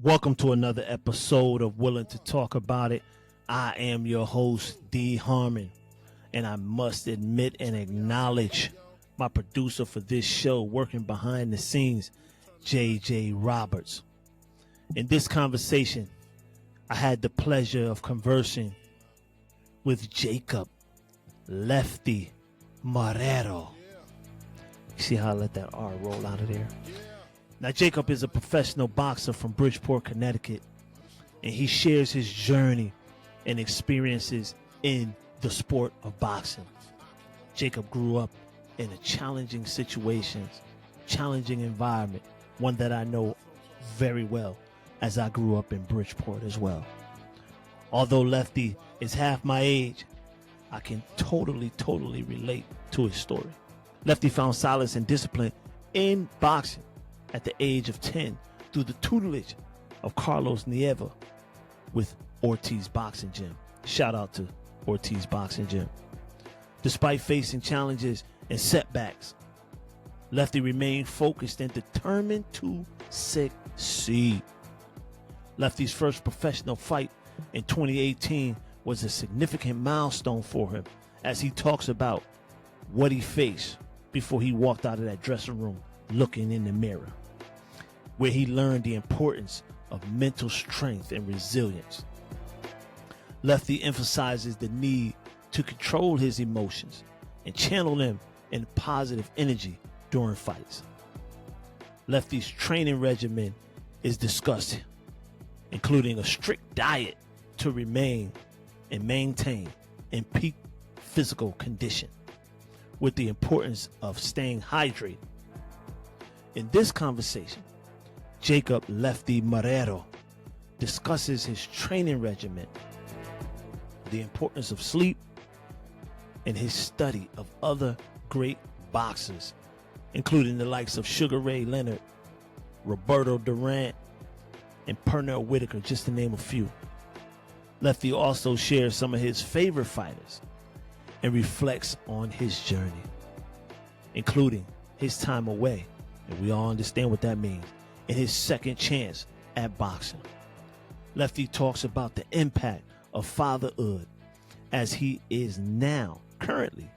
Welcome to another episode of Willing to Talk About It. I am your host, D. Harmon, and I must admit and acknowledge my producer for this show, working behind the scenes, J.J. Roberts. In this conversation, I had the pleasure of conversing with Jacob Lefty Marrero. See how I let that R roll out of there? Now, Jacob is a professional boxer from Bridgeport, Connecticut, and he shares his journey and experiences in the sport of boxing. Jacob grew up in a challenging environment, one that I know very well as I grew up in Bridgeport as well. Although Lefty is half my age, I can totally relate to his story. Lefty found solace and discipline in boxing at the age of 10 through the tutelage of Carlos Nieva with Ortiz Boxing Gym. Shout out to Ortiz Boxing Gym. Despite facing challenges and setbacks, Lefty remained focused and determined to succeed. Lefty's first professional fight in 2018 was a significant milestone for him, as he talks about what he faced before he walked out of that dressing room looking in the mirror, where he learned the importance of mental strength and resilience. Lefty emphasizes the need to control his emotions and channel them in positive energy during fights. Lefty's training regimen is discussed, including a strict diet to remain and maintain in peak physical condition, with the importance of staying hydrated. In this conversation, Jacob Lefty Marrero discusses his training regimen, the importance of sleep, and his study of other great boxers, including the likes of Sugar Ray Leonard, Roberto Duran, and Pernell Whitaker, just to name a few. Lefty also shares some of his favorite fighters and reflects on his journey, including his time away, and we all understand what that means, and his second chance at boxing. Lefty talks about the impact of fatherhood, as he is now currently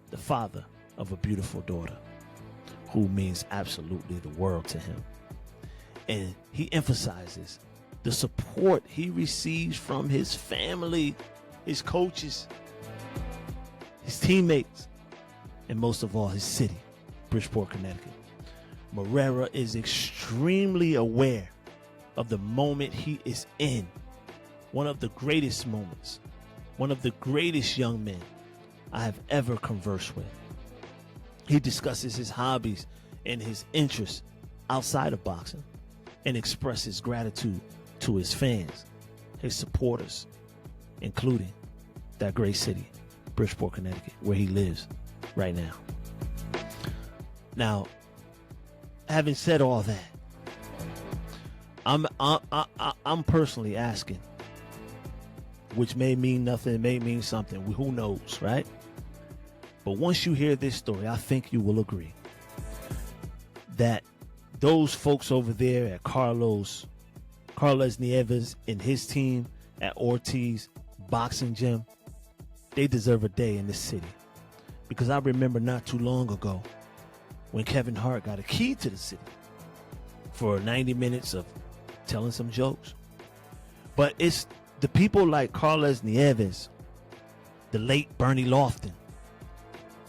the father of a beautiful daughter who means absolutely the world to him. And he emphasizes the support he receives from his family, his coaches, his teammates, and most of all, his city, Bridgeport, Connecticut. Marrero is extremely aware of the moment he is in, one of the greatest moments, one of the greatest young men I have ever conversed with. He discusses his hobbies and his interests outside of boxing and expresses gratitude to his fans, his supporters, including that great city, Bridgeport, Connecticut, where he lives right now. Now, having said all that, I'm personally asking, which may mean nothing, it may mean something, who knows, right? But once you hear this story, I think you will agree that those folks over there at Carlos Nieves and his team at Ortiz Boxing Gym, they deserve a day in this city. Because I remember not too long ago when Kevin Hart got a key to the city for 90 minutes of telling some jokes. But it's the people like Carlos Nieves, the late Bernie Lofton,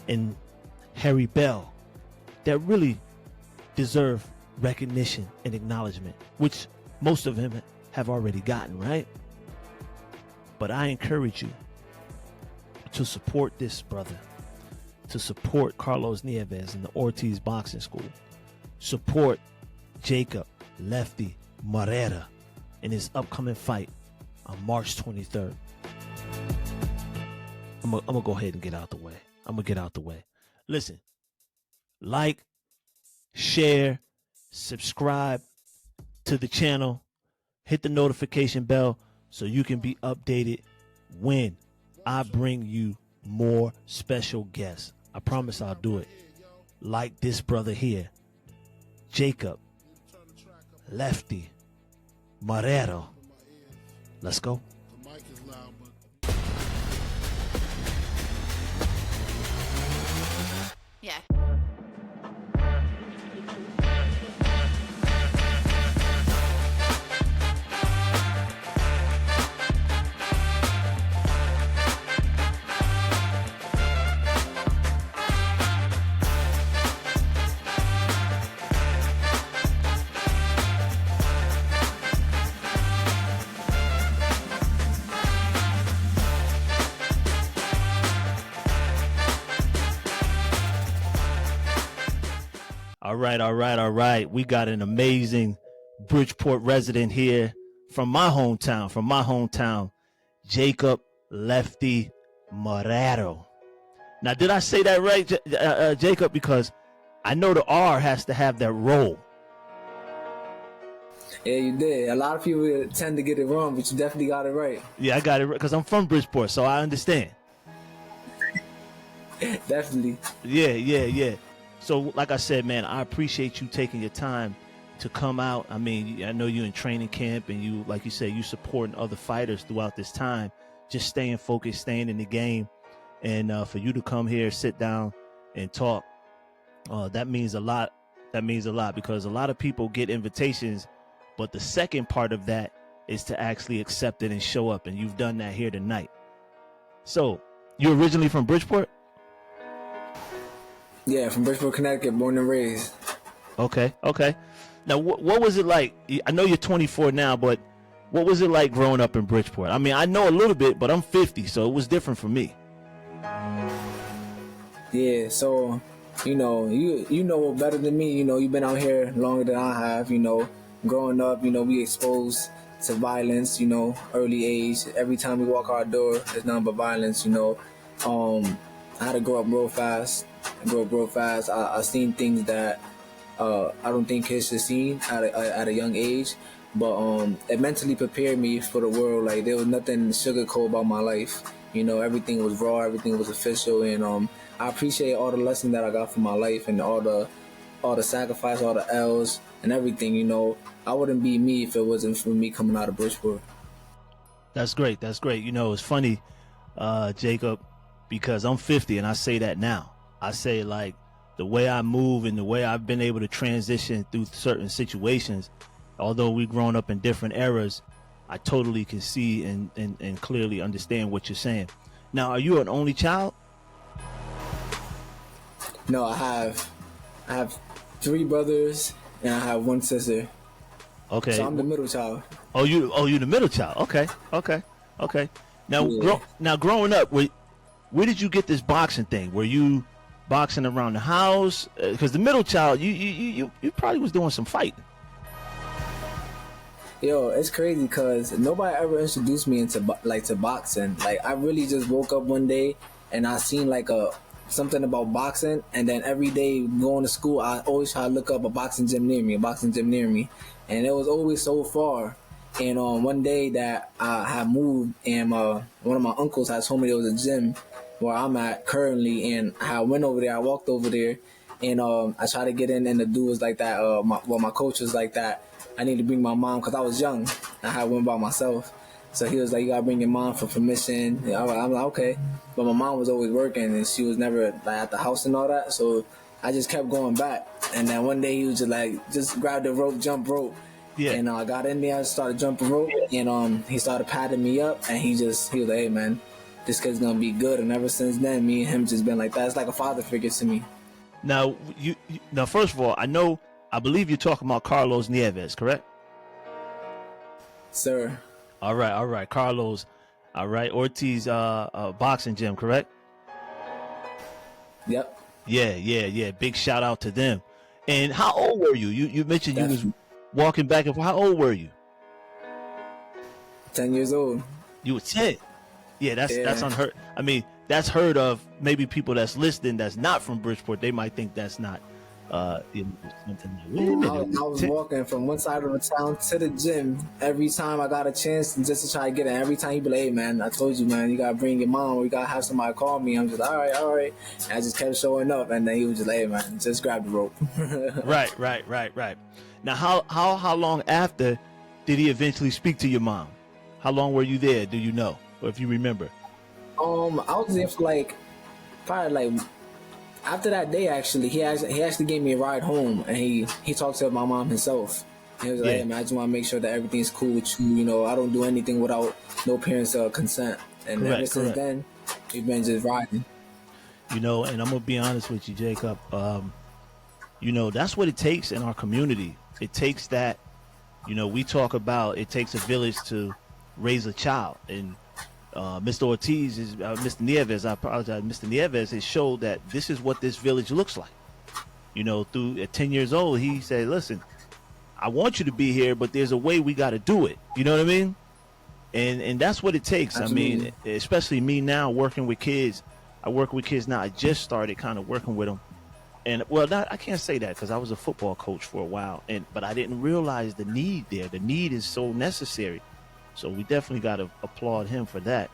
and Harry Bell that really deserve recognition and acknowledgement, which most of them have already gotten, right? But I encourage you to support this brother, to support Carlos Nieves and the Ortiz Boxing School. Support Jacob Lefty Marrero in his upcoming fight on March 23rd. I'm gonna go ahead and get out the way. Listen, like, share, subscribe to the channel, hit the notification bell so you can be updated when I bring you more special guests. I promise I'll do it. Like this brother here, Jacob Lefty Marrero. Let's go. The mic is loud, but Yeah. All right. We got an amazing Bridgeport resident here from my hometown, Jacob Lefty Marrero. Now, did I say that right, Jacob? Because I know the R has to have that roll. Yeah, you did. A lot of people tend to get it wrong, but you definitely got it right. Yeah, I got it right because I'm from Bridgeport, so I understand. Definitely. Yeah. So, like I said, man, I appreciate you taking your time to come out. I mean, I know you're in training camp and you, like you said, you supporting other fighters throughout this time, just staying focused, staying in the game. And for you to come here, sit down and talk, that means a lot. That means a lot because a lot of people get invitations, but the second part of that is to actually accept it and show up. And you've done that here tonight. So you're originally from Bridgeport? Yeah, from Bridgeport, Connecticut, born and raised. Okay. Now, what was it like? I know you're 24 now, but what was it like growing up in Bridgeport? I mean, I know a little bit, but I'm 50, so it was different for me. Yeah, so, you know better than me. You know, you've been out here longer than I have. You know, growing up, you know, we exposed to violence, you know, early age. Every time we walk our door, there's nothing but violence, you know. I had to grow up real fast. I seen things that I don't think kids should see at a young age, but it mentally prepared me for the world. Like there was nothing sugarcoat about my life. You know, everything was raw, everything was official, and I appreciate all the lessons that I got from my life and all the sacrifice, all the L's and everything. You know, I wouldn't be me if it wasn't for me coming out of Bridgeport. That's great. You know, it's funny, Jacob, because I'm 50 and I say that now. I say like the way I move and the way I've been able to transition through certain situations, although we've grown up in different eras, I totally can see and clearly understand what you're saying. Now, are you an only child? No, I have 3 brothers and I have 1 sister. Okay. So I'm the middle child. Oh, you the middle child. Okay. Now, Yeah. Growing up, where did you get this boxing thing? Were you boxing around the house? Because the middle child, you probably was doing some fighting. Yo, it's crazy because nobody ever introduced me into to boxing. Like I really just woke up one day and I seen like something about boxing, and then every day going to school, I always try to look up a boxing gym near me, and it was always so far. And one day that I had moved, and one of my uncles had told me there was a gym where I'm at currently, and I went over there. I walked over there, and I tried to get in, and the dude was like that. My coach was like that. I need to bring my mom because I was young. I had went by myself, so he was like, "You gotta bring your mom for permission." And I'm like, "Okay," but my mom was always working, and she was never like at the house and all that. So I just kept going back, and then one day he was just like, "Just grab the rope, jump rope." Yeah. And I got in there, started jumping rope, and he started patting me up, and he was like, "Hey man, this kid's gonna be good." And ever since then, me and him just been like that. It's like a father figure to me. Now, now, first of all, I believe you're talking about Carlos Nieves, correct? Sir. All right, Carlos. All right, Ortiz, boxing gym, correct? Yep. Yeah. Big shout out to them. And how old were you? You mentioned you was walking back and forth. How old were you? 10 years old. You were 10. Yeah, that's unheard. I mean, that's heard of. Maybe people that's listening that's not from Bridgeport, they might think that's not something like, wait a minute. I was walking from one side of the town to the gym every time I got a chance just to try to get in. Every time he'd be like, "Hey man, I told you, man, you gotta bring your mom or you gotta have somebody call me." I'm just all right. And I just kept showing up, and then he was just like, "Hey man, just grab the rope." Right. Now, how long after did he eventually speak to your mom? How long were you there? Do you know, or if you remember? I was there for like probably like after that day. Actually, he actually gave me a ride home, and he talked to my mom himself. He was like, Yeah. "Hey man, I just want to make sure that everything's cool with you. You know, I don't do anything without no parents' consent." And ever Correct. since Correct. then, we've been just riding. You know, and I'm gonna be honest with you, Jacob. You know, that's what it takes in our community. It takes that. You know, we talk about it takes a village to raise a child, and Mr. Ortiz is Mr. Nieves. I apologize, Mr. Nieves has showed that this is what this village looks like. You know, through at 10 years old, he said, "Listen, I want you to be here, but there's a way we got to do it." You know what I mean? And that's what it takes. Absolutely. I mean, especially me now working with kids. I work with kids now. I just started kind of working with them, and well, I can't say that because I was a football coach for a while, but I didn't realize the need there. The need is so necessary. So we definitely got to applaud him for that.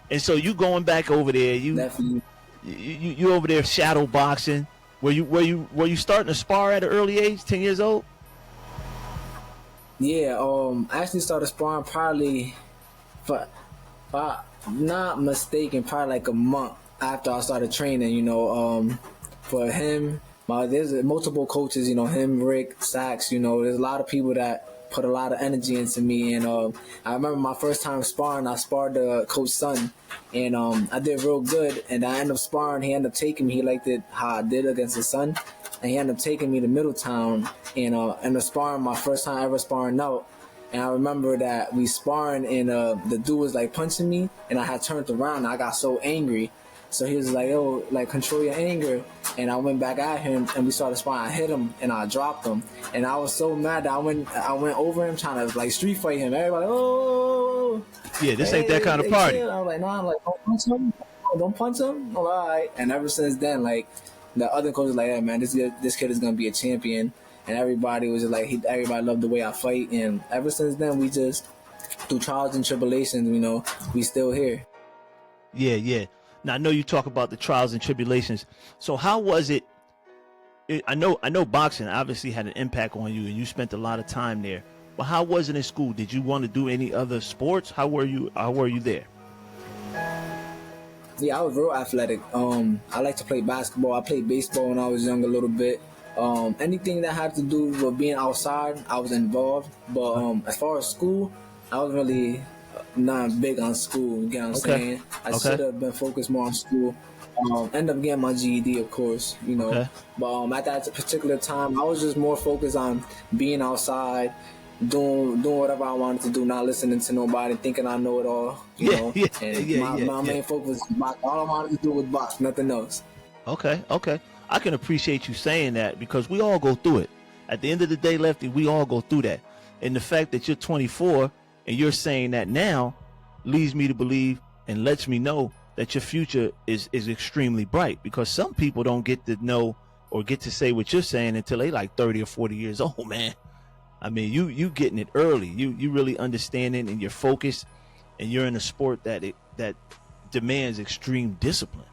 And so you going back over there, Definitely. you over there shadow boxing. Were you starting to spar at an early age, 10 years old? Yeah. I actually started sparring probably, if I'm not mistaken, probably like a month after I started training. You know, for him, there's multiple coaches. You know, him, Rick, Sachs. You know, there's a lot of people that put a lot of energy into me. And I remember my first time sparring, I sparred Coach Son, and I did real good. And I ended up sparring. He ended up taking me. He liked it how I did against his son, and he ended up taking me to Middletown and ended up sparring my first time ever sparring out. And I remember that we sparring, and the dude was like punching me, and I had turned around, and I got so angry. So he was like, "Yo, like control your anger." And I went back at him, and we started sparring. I hit him, and I dropped him. And I was so mad that I went over him trying to like street fight him. Everybody, oh, Yeah, this ain't that kind of party. I was like, "No, I'm like, don't punch him, don't punch him." All right. And ever since then, like the other coach was like, "Hey man, this kid is gonna be a champion." And everybody was just like, everybody loved the way I fight. And ever since then, we just through trials and tribulations, you know, we still here. Yeah, yeah. Now I know you talk about the trials and tribulations. So how was it? I know boxing obviously had an impact on you, and you spent a lot of time there. But how was it in school? Did you want to do any other sports? How were you there? Yeah, I was real athletic. I like to play basketball. I played baseball when I was young a little bit. Anything that had to do with being outside, I was involved. But as far as school, I was really not big on school. You get what I'm saying? I should have been focused more on school. End up getting my GED, of course, you know. Okay. But at that particular time, I was just more focused on being outside, doing whatever I wanted to do, not listening to nobody, thinking I know it all. You know? And my main focus was box. All I wanted to do was box, nothing else. Okay. I can appreciate you saying that because we all go through it. At the end of the day, Lefty, we all go through that. And the fact that you're 24 and you're saying that now leads me to believe and lets me know that your future is extremely bright, because some people don't get to know or get to say what you're saying until they like 30 or 40 years old, man. I mean, you getting it early. You really understanding, and you're focused, and you're in a sport that demands extreme discipline.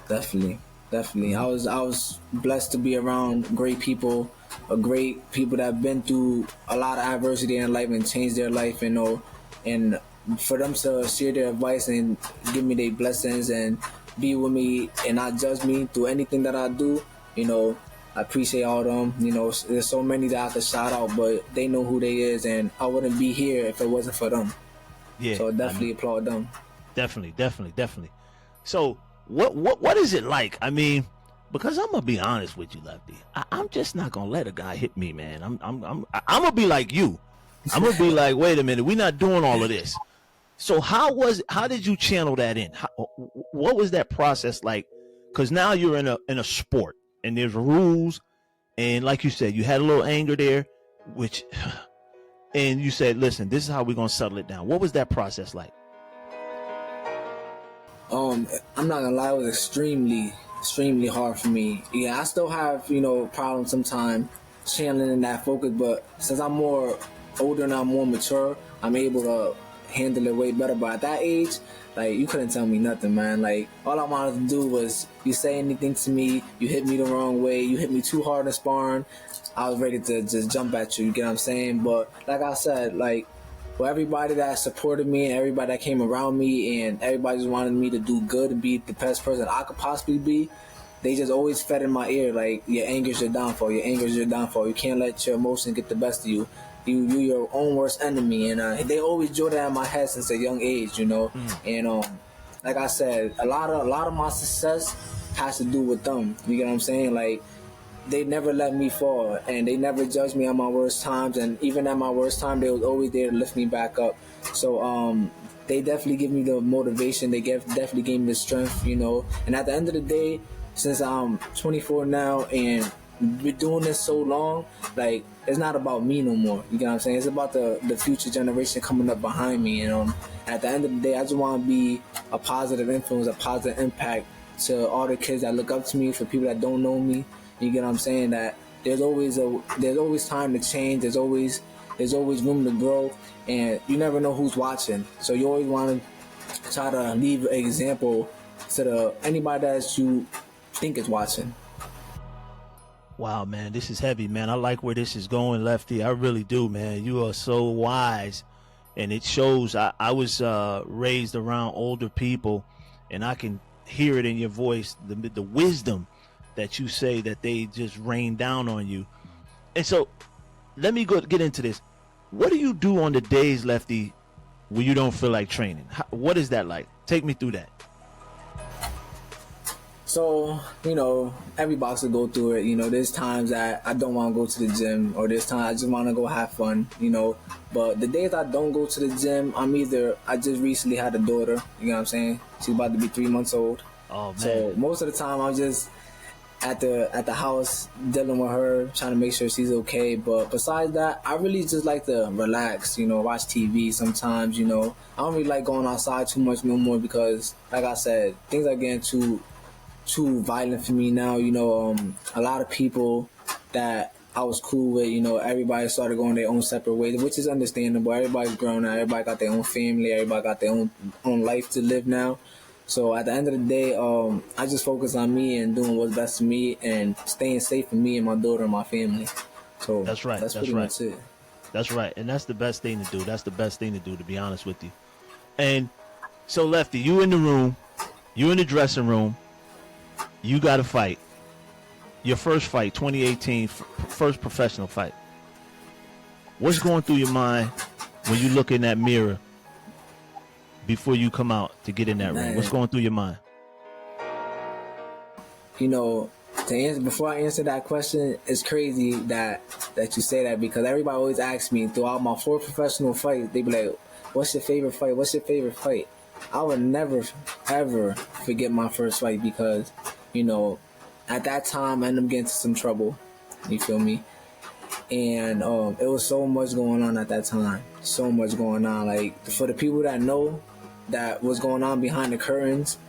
Definitely. I was blessed to be around great people, great people that have been through a lot of adversity in life and changed their life, you know, and for them to share their advice and give me their blessings and be with me and not judge me through anything that I do, you know, I appreciate all of them. You know, there's so many that I could shout out, but they know who they is, and I wouldn't be here if it wasn't for them. Yeah. So definitely applaud them. Definitely. So what is it like? I mean, because I'm gonna be honest with you, Lefty. I'm just not gonna let a guy hit me, man. I'm gonna be like you. I'm gonna be like, wait a minute, we're not doing all of this. So how did you channel that in? What was that process like? Because now you're in a sport and there's rules, and like you said, you had a little anger there, and you said, listen, this is how we're gonna settle it down. What was that process like? I'm not gonna lie, it was extremely hard for me. Yeah, I still have, you know, problems sometimes channeling that focus, but since I'm more older and I'm more mature, I'm able to handle it way better. But at that age, like, you couldn't tell me nothing, man. Like, all I wanted to do was, you say anything to me, you hit me the wrong way, you hit me too hard in sparring, I was ready to just jump at you. You get what I'm saying? But like I said, like for everybody that supported me and everybody that came around me and everybody just wanted me to do good and be the best person I could possibly be, they just always fed in my ear like, your anger is your downfall. Your anger is your downfall. You can't let your emotions get the best of you. You your own worst enemy. And they always drilled that in my head since a young age, you know. And like I said, a lot of my success has to do with them. You get what I'm saying? Like, they never let me fall, and they never judged me at my worst times. And even at my worst time, they was always there to lift me back up. So they definitely give me the motivation. They definitely gave me the strength, you know. And at the end of the day, since I'm 24 now and been doing this so long, like, it's not about me no more. You get what I'm saying? It's about the future generation coming up behind me. And at the end of the day, I just want to be a positive influence, a positive impact to all the kids that look up to me, for people that don't know me. You get what I'm saying? That there's always time to change. There's always room to grow, and you never know who's watching. So you always want to try to leave an example to anybody that you think is watching. Wow, man, this is heavy, man. I like where this is going, Lefty. I really do, man. You are so wise, and it shows. I was raised around older people, and I can hear it in your voice, the wisdom that you say that they just rain down on you. And so let me get into this. What do you do on the days, Lefty, when you don't feel like training? What is that like? Take me through that. So, you know, every boxer go through it. You know, there's times that I don't want to go to the gym, or there's times I just want to go have fun, you know. But the days I don't go to the gym, I just recently had a daughter, you know what I'm saying? She's about to be 3 months old. Oh, man. So most of the time I'm just at the house dealing with her, trying to make sure she's okay. But besides that, I really just like to relax, you know, watch TV sometimes, you know. I don't really like going outside too much no more because, like I said, things are getting too violent for me now. You know, a lot of people that I was cool with, you know, everybody started going their own separate ways, which is understandable. Everybody's grown now. Everybody got their own family. Everybody got their own life to live now. So at the end of the day, I just focus on me and doing what's best for me and staying safe for me and my daughter and my family. So that's right. That's pretty much it. That's right. And that's the best thing to do. That's the best thing to do, to be honest with you. And so, Lefty, you in the room, you in the dressing room, you got to fight. Your first fight, 2018, first professional fight. What's going through your mind when you look in that mirror before you come out to get in that ring? What's going through your mind? You know, before I answer that question, it's crazy that you say that, because everybody always asks me throughout my 4 professional fights, they be like, what's your favorite fight? What's your favorite fight? I would never, ever forget my first fight, because, you know, at that time I ended up getting into some trouble. You feel me? And it was so much going on at that time. So much going on. Like, for the people that know that was going on behind the curtains,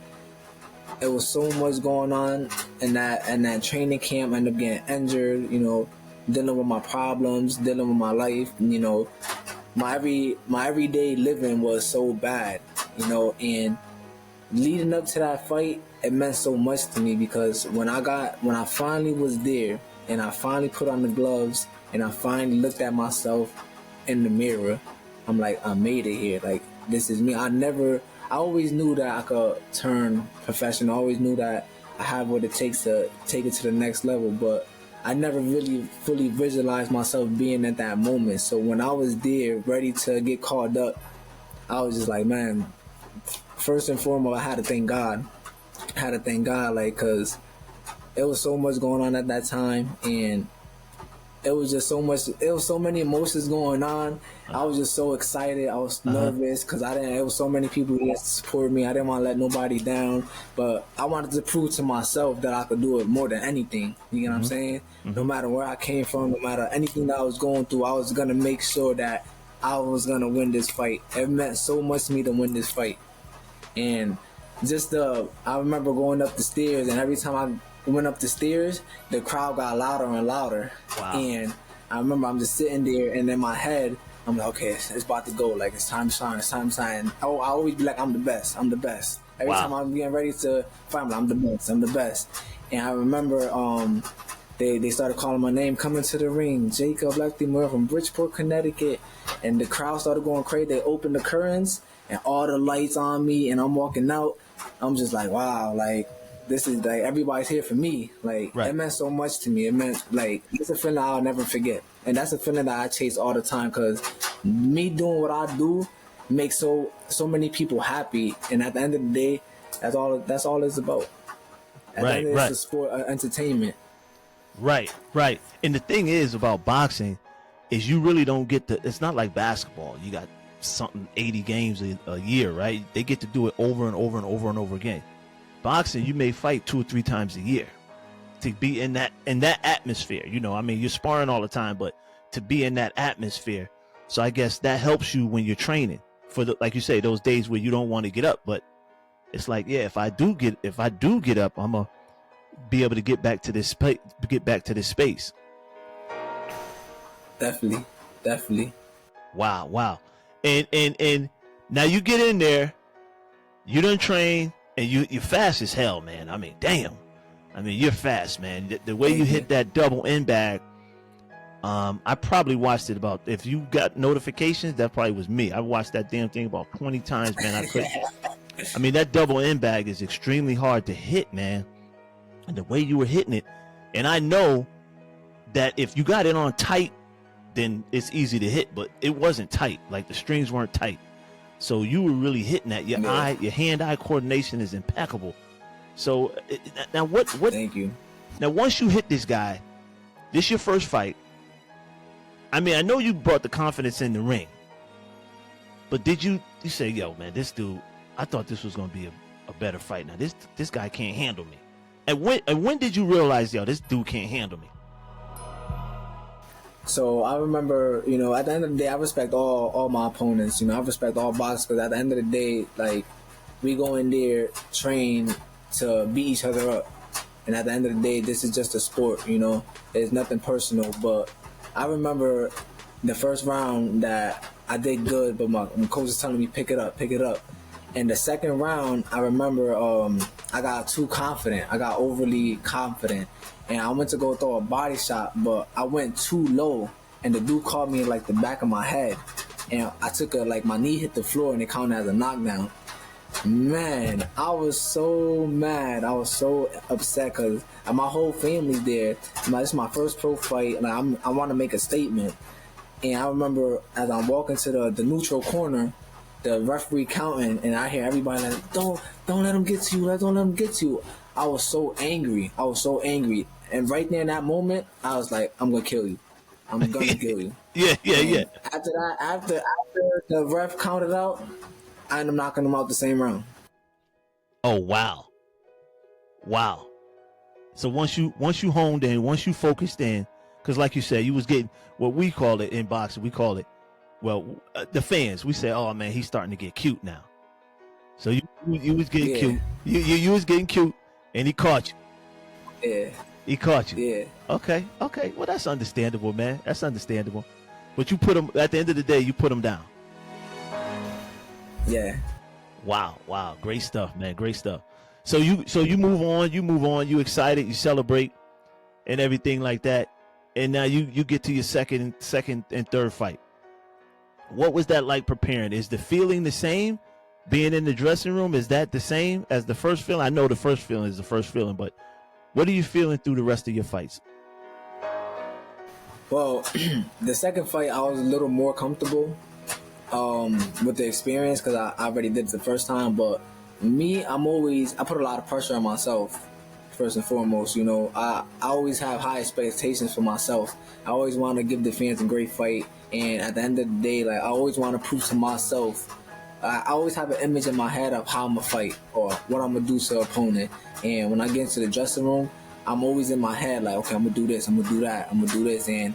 it was so much going on in that training camp. I ended up getting injured, you know, dealing with my problems, dealing with my life, you know. My everyday living was so bad, you know, and leading up to that fight, it meant so much to me, because when I finally was there and I finally put on the gloves and I finally looked at myself in the mirror, I'm like, I made it here. Like, this is me. I always knew that I could turn professional. I always knew that I have what it takes to take it to the next level, but I never really fully visualized myself being at that moment. So when I was there, ready to get called up, I was just like, man, first and foremost, I had to thank God. Like, because it was so much going on at that time, and it was just so much. It was so many emotions going on. I was just so excited. I was nervous because it was so many people that supported me. I didn't want to let nobody down, but I wanted to prove to myself that I could do it more than anything. You know what I'm saying? No matter where I came from, no matter anything that I was going through, I was gonna make sure that I was gonna win this fight. It meant so much to me to win this fight, and I remember going up the stairs, and every time I went up the stairs, the crowd got louder and louder. Wow. And I remember I'm just sitting there, and in my head, I'm like, okay, it's about to go. Like, it's time to shine. It's time to shine. I always be like, I'm the best. I'm the best. Every time I'm getting ready to fight, I'm the best. I'm the best. And I remember they started calling my name, coming to the ring, Jacob Lefty Marrero from Bridgeport, Connecticut, and the crowd started going crazy. They opened the curtains and all the lights on me, and I'm walking out. I'm just like, wow, like this is like everybody's here for me. Like it meant so much to me. It meant like it's a feeling I'll never forget, and that's a feeling that I chase all the time because me doing what I do makes so many people happy, and at the end of the day, that's all it's about. At the end of it's a sport, entertainment. Right. And the thing is about boxing is you really don't get to, it's not like basketball. You got something 80 games a year, right? They get to do it over and over and over and over again. Boxing, you may fight 2 or 3 times a year to be in that atmosphere. You know, I mean, you're sparring all the time, but to be in that atmosphere. So I guess that helps you when you're training for the, like you say, those days where you don't want to get up. But it's like, yeah, if I do get up, I'm gonna be able to get back to this space. Definitely. Wow. And now you get in there, you done train, and you're fast as hell, man. I mean, damn. I mean, you're fast, man. The way you hit that double end bag, I probably watched it about, if you got notifications, that probably was me. I watched that damn thing about 20 times, man. I couldn't. I mean, that double end bag is extremely hard to hit, man. And the way you were hitting it, and I know that if you got it on tight, then it's easy to hit, but it wasn't tight. Like the strings weren't tight. So you were really hitting that. Your hand-eye coordination is impeccable. So now what? Thank you. Now once you hit this guy, this your first fight. I mean, I know you brought the confidence in the ring, but did you say, yo, man, this dude, I thought this was gonna be a better fight. Now this guy can't handle me. And when did you realize, yo, this dude can't handle me? So I remember, you know, at the end of the day, I respect all my opponents. You know, I respect all boxers because at the end of the day, like, we go in there, train to beat each other up. And at the end of the day, this is just a sport, you know. It's nothing personal. But I remember the first round that I did good, but my coach was telling me, pick it up. And the second round, I remember I got too confident. I got overly confident. And I went to go throw a body shot, but I went too low. And the dude caught me in, like, the back of my head. And I took my knee hit the floor, and it counted as a knockdown. Man, I was so mad. I was so upset because my whole family's there. This is my first pro fight, and I want to make a statement. And I remember as I'm walking to the neutral corner, the referee counting, and I hear everybody like, don't let him get to you. Don't let him get to you. I was so angry. And right there in that moment, I was like, I'm going to kill you. I'm going to kill you. Yeah. After that, after the ref counted out, I ended up knocking him out the same round. Oh, wow. So once you honed in, once you focused in, because like you said, you was getting what we call it in boxing. We call it, the fans, we say, oh man, he's starting to get cute now. So you was getting cute. You was getting cute, and he caught you. Yeah. He caught you. Yeah. Okay. Well, that's understandable, man. That's understandable. But you put him, at the end of the day, you put him down. Yeah. Wow. Great stuff, man. Great stuff. So you move on, you excited, you celebrate and everything like that. And now you get to your second and third fight. What was that like preparing? Is the feeling the same? Being in the dressing room, is that the same as the first feeling? I know the first feeling is the first feeling, but what are you feeling through the rest of your fights? Well, the second fight, I was a little more comfortable with the experience because I already did it the first time. But me, I put a lot of pressure on myself, first and foremost. You know, I always have high expectations for myself. I always want to give the fans a great fight. And at the end of the day, like, I always want to prove to myself, I always have an image in my head of how I'm going to fight or what I'm going to do to the opponent. And when I get into the dressing room, I'm always in my head like, okay, I'm going to do this, I'm going to do that, I'm going to do this. And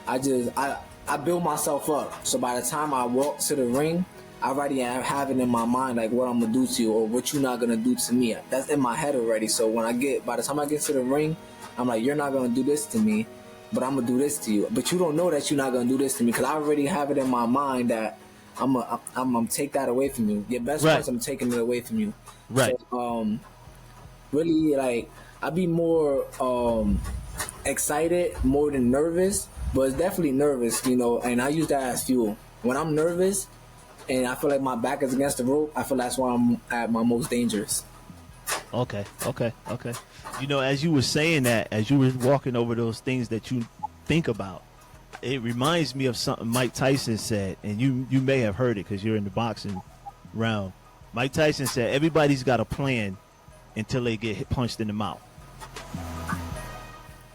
I build myself up. So by the time I walk to the ring, I already have it in my mind, like what I'm going to do to you or what you're not going to do to me. That's in my head already. So by the time I get to the ring, I'm like, you're not going to do this to me, but I'm going to do this to you. But you don't know that you're not going to do this to me because I already have it in my mind that I'm gonna take that away from you. Your best friends, I'm taking it away from you. Right. So, really, like, I'd be more excited more than nervous, but it's definitely nervous, you know, and I use that as fuel. When I'm nervous and I feel like my back is against the rope, I feel that's why I'm at my most dangerous. Okay. You know, as you were saying that, as you were walking over those things that you think about, it reminds me of something Mike Tyson said, and you may have heard it because you're in the boxing realm. Mike Tyson said everybody's got a plan until they get punched in the mouth.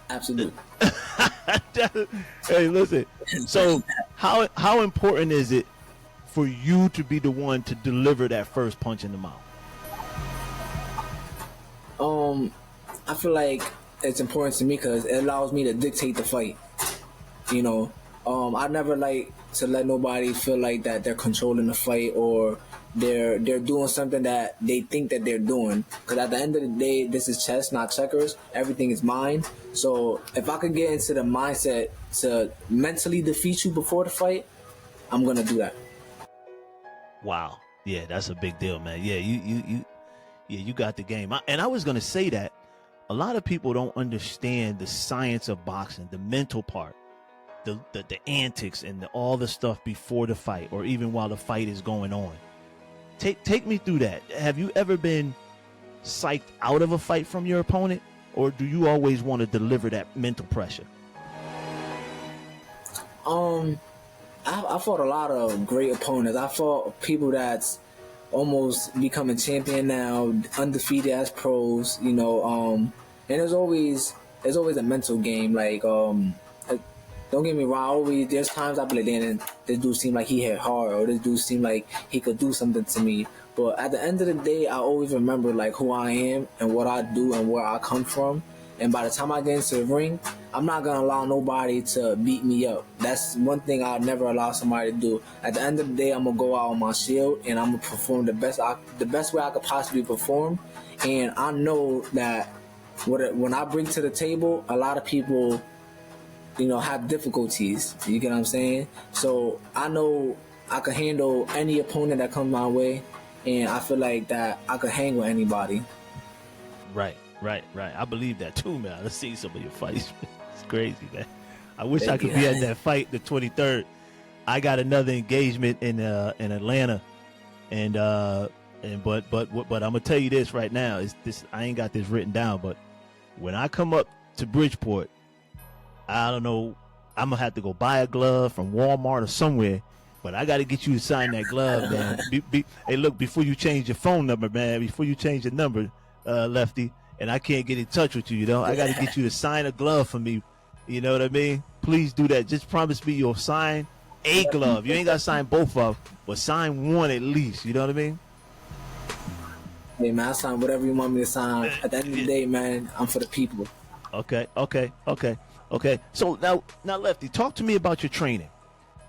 Absolutely. Hey, listen. So, how important is it for you to be the one to deliver that first punch in the mouth? I feel like it's important to me because it allows me to dictate the fight. You know, I never like to let nobody feel like that they're controlling the fight or they're doing something that they think that they're doing. Because at the end of the day, this is chess, not checkers. Everything is mine. So if I could get into the mindset to mentally defeat you before the fight, I'm gonna do that. Wow. Yeah, that's a big deal, man. Yeah, you got the game. And I was gonna say that a lot of people don't understand the science of boxing, the mental part, the antics, and all the stuff before the fight, or even while the fight is going on. Take me through that. Have you ever been psyched out of a fight from your opponent, or do you always want to deliver that mental pressure? I fought a lot of great opponents. I fought people that's almost becoming champion now, undefeated as pros, you know, and there's always a mental game. Like, don't get me wrong, there's times I be like, damn, this dude seemed like he hit hard, or this dude seemed like he could do something to me. But at the end of the day, I always remember like who I am and what I do and where I come from. And by the time I get into the ring, I'm not gonna allow nobody to beat me up. That's one thing I'll never allow somebody to do. At the end of the day, I'm gonna go out on my shield and I'm gonna perform the best way I could possibly perform. And I know that when I bring to the table, a lot of people, you know, have difficulties. You get what I'm saying? So I know I can handle any opponent that comes my way, and I feel like that I could hang with anybody. Right. I believe that too, man. Let's see some of your fights. It's crazy, man. I wish I could be at that fight, the 23rd. I got another engagement in Atlanta, but I'm gonna tell you this right now. Is this? I ain't got this written down, but when I come up to Bridgeport, I don't know. I'm gonna have to go buy a glove from Walmart or somewhere, but I got to get you to sign that glove, man. Hey, look, before you change your phone number, man, before you change your number, Lefty, and I can't get in touch with you, you know, I got to get you to sign a glove for me. You know what I mean? Please do that. Just promise me you'll sign a glove. You ain't got to sign both of them, but sign one at least. You know what I mean? Hey, man, I sign whatever you want me to sign. At the end of the day, man, I'm for the people. Okay. So now, Lefty, talk to me about your training.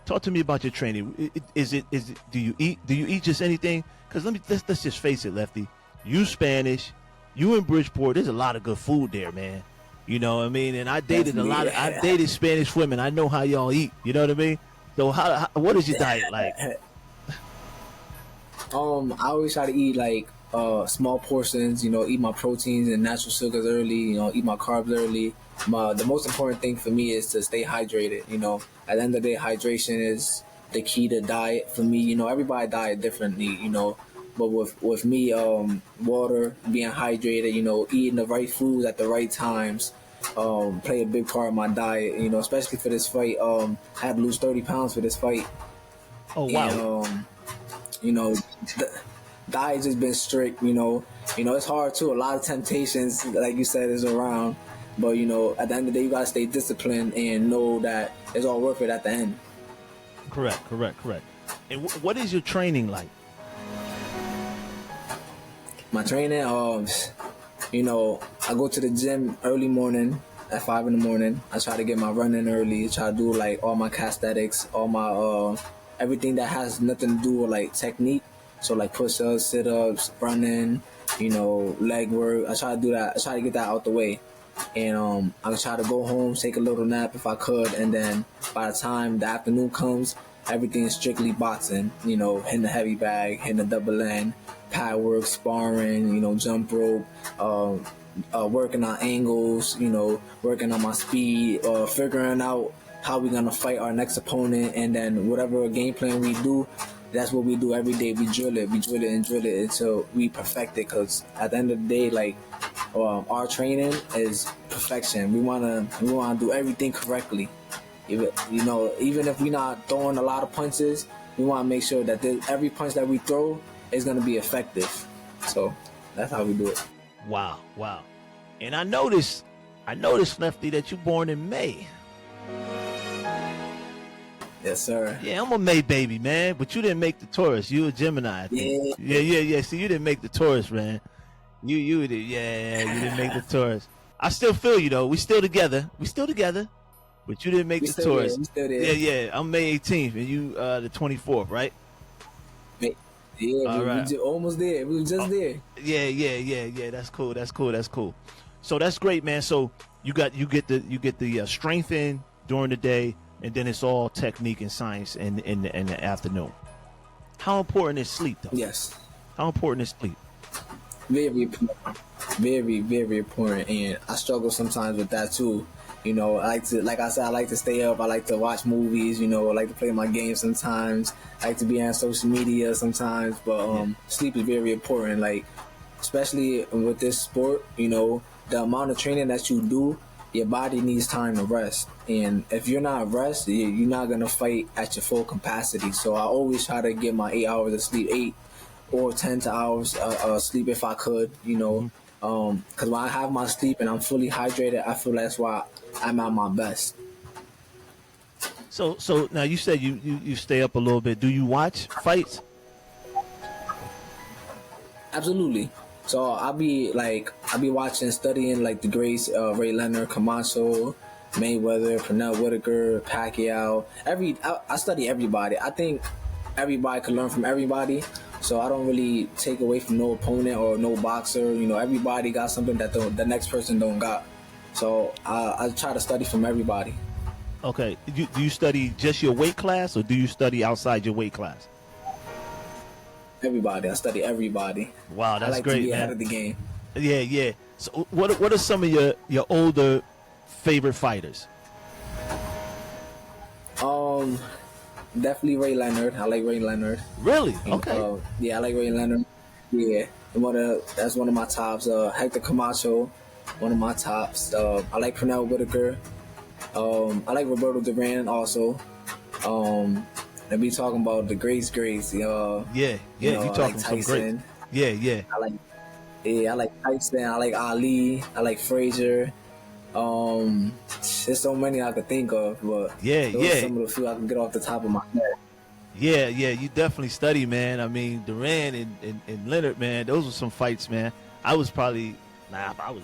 Do you eat just anything? Because let's just face it, Lefty. You Spanish, you in Bridgeport. There's a lot of good food there, man. You know what I mean? And I dated I dated Spanish women. I know how y'all eat. You know what I mean? So what is your diet like? I always try to eat like small portions. You know, eat my proteins and natural sugars early. You know, eat my carbs early. The most important thing for me is to stay hydrated. You know, at the end of the day, hydration is the key to diet for me. You know, everybody diet differently. You know, but with me, water, being hydrated. You know, eating the right foods at the right times. Play a big part of my diet. You know, especially for this fight. I had to lose 30 pounds for this fight. Oh wow. And, you know, the diet just been strict. You know, it's hard too. A lot of temptations, like you said, is around. But, you know, at the end of the day, you got to stay disciplined and know that it's all worth it at the end. Correct. And what is your training like? My training, you know, I go to the gym early morning at 5 in the morning. I try to get my running early. Try to do, like, all my calisthenics, all my, everything that has nothing to do with, like, technique. So, like, push-ups, sit-ups, running, you know, leg work. I try to do that. I try to get that out the way. And I try to go home, take a little nap if I could, and then by the time the afternoon comes, everything is strictly boxing. You know, hitting the heavy bag, hitting the double end, pad work, sparring, you know, jump rope, working on angles, working on my speed, figuring out how we're gonna fight our next opponent, and then whatever game plan we do, that's what we do every day. We drill it until we perfect it. Cause at the end of the day, like our training is perfection. We wanna do everything correctly. Even if we're not throwing a lot of punches, we want to make sure that every punch that we throw is gonna be effective. So that's how we do it. Wow. And I noticed, Lefty, that you're born in May. Yes, sir. Yeah, I'm a May baby, man. But you didn't make the Taurus. You a Gemini, I think. Yeah. See, you didn't make the Taurus, man. You did. Yeah, you didn't make the Taurus. I still feel you though. We still together. But you didn't make the Taurus. Yeah. I'm May 18th, and you the 24th, right? Yeah, we almost there. We were just there. Yeah. That's cool. So that's great, man. So you get the strength in during the day, and then it's all technique and science in the afternoon. How important is sleep, though? Yes. How important is sleep? Very important. Very, very important. And I struggle sometimes with that too. I like to stay up. I like to watch movies. I like to play my games sometimes. I like to be on social media sometimes. But sleep is very important. Like, especially with this sport, the amount of training that you do, your body needs time to rest. And if you're not rested, you're not going to fight at your full capacity. So I always try to get my 8 hours of sleep, 8 or 10 hours sleep if I could, because when I have my sleep and I'm fully hydrated, I feel that's why I'm at my best. So now you said you stay up a little bit. Do you watch fights? Absolutely. So I'll be watching, studying like the greats, Ray Leonard, Camacho, Mayweather, Pernell Whitaker, Pacquiao. I study everybody. I think everybody can learn from everybody. So I don't really take away from no opponent or no boxer. Everybody got something that the next person don't got. So I try to study from everybody. Okay. Do you study just your weight class, or do you study outside your weight class? Everybody. I study everybody. Wow, that's I like great, to be man. ahead of the game. Yeah. So what are some of your older favorite fighters? Definitely Ray Leonard. I like Ray Leonard. Really? Okay. Yeah, I like Ray Leonard. Yeah, that's one of my tops. Hector Camacho, one of my tops. I like Pernell Whitaker. I like Roberto Duran also. And we talking about the greats. Yeah. You talking like Tyson. Some greats. Yeah. I like Tyson. I like Ali. I like Frazier. There's so many I could think of, but those are some of the few I can get off the top of my head. Yeah, you definitely study, man. I mean, Duran and Leonard, man, those were some fights, man. I was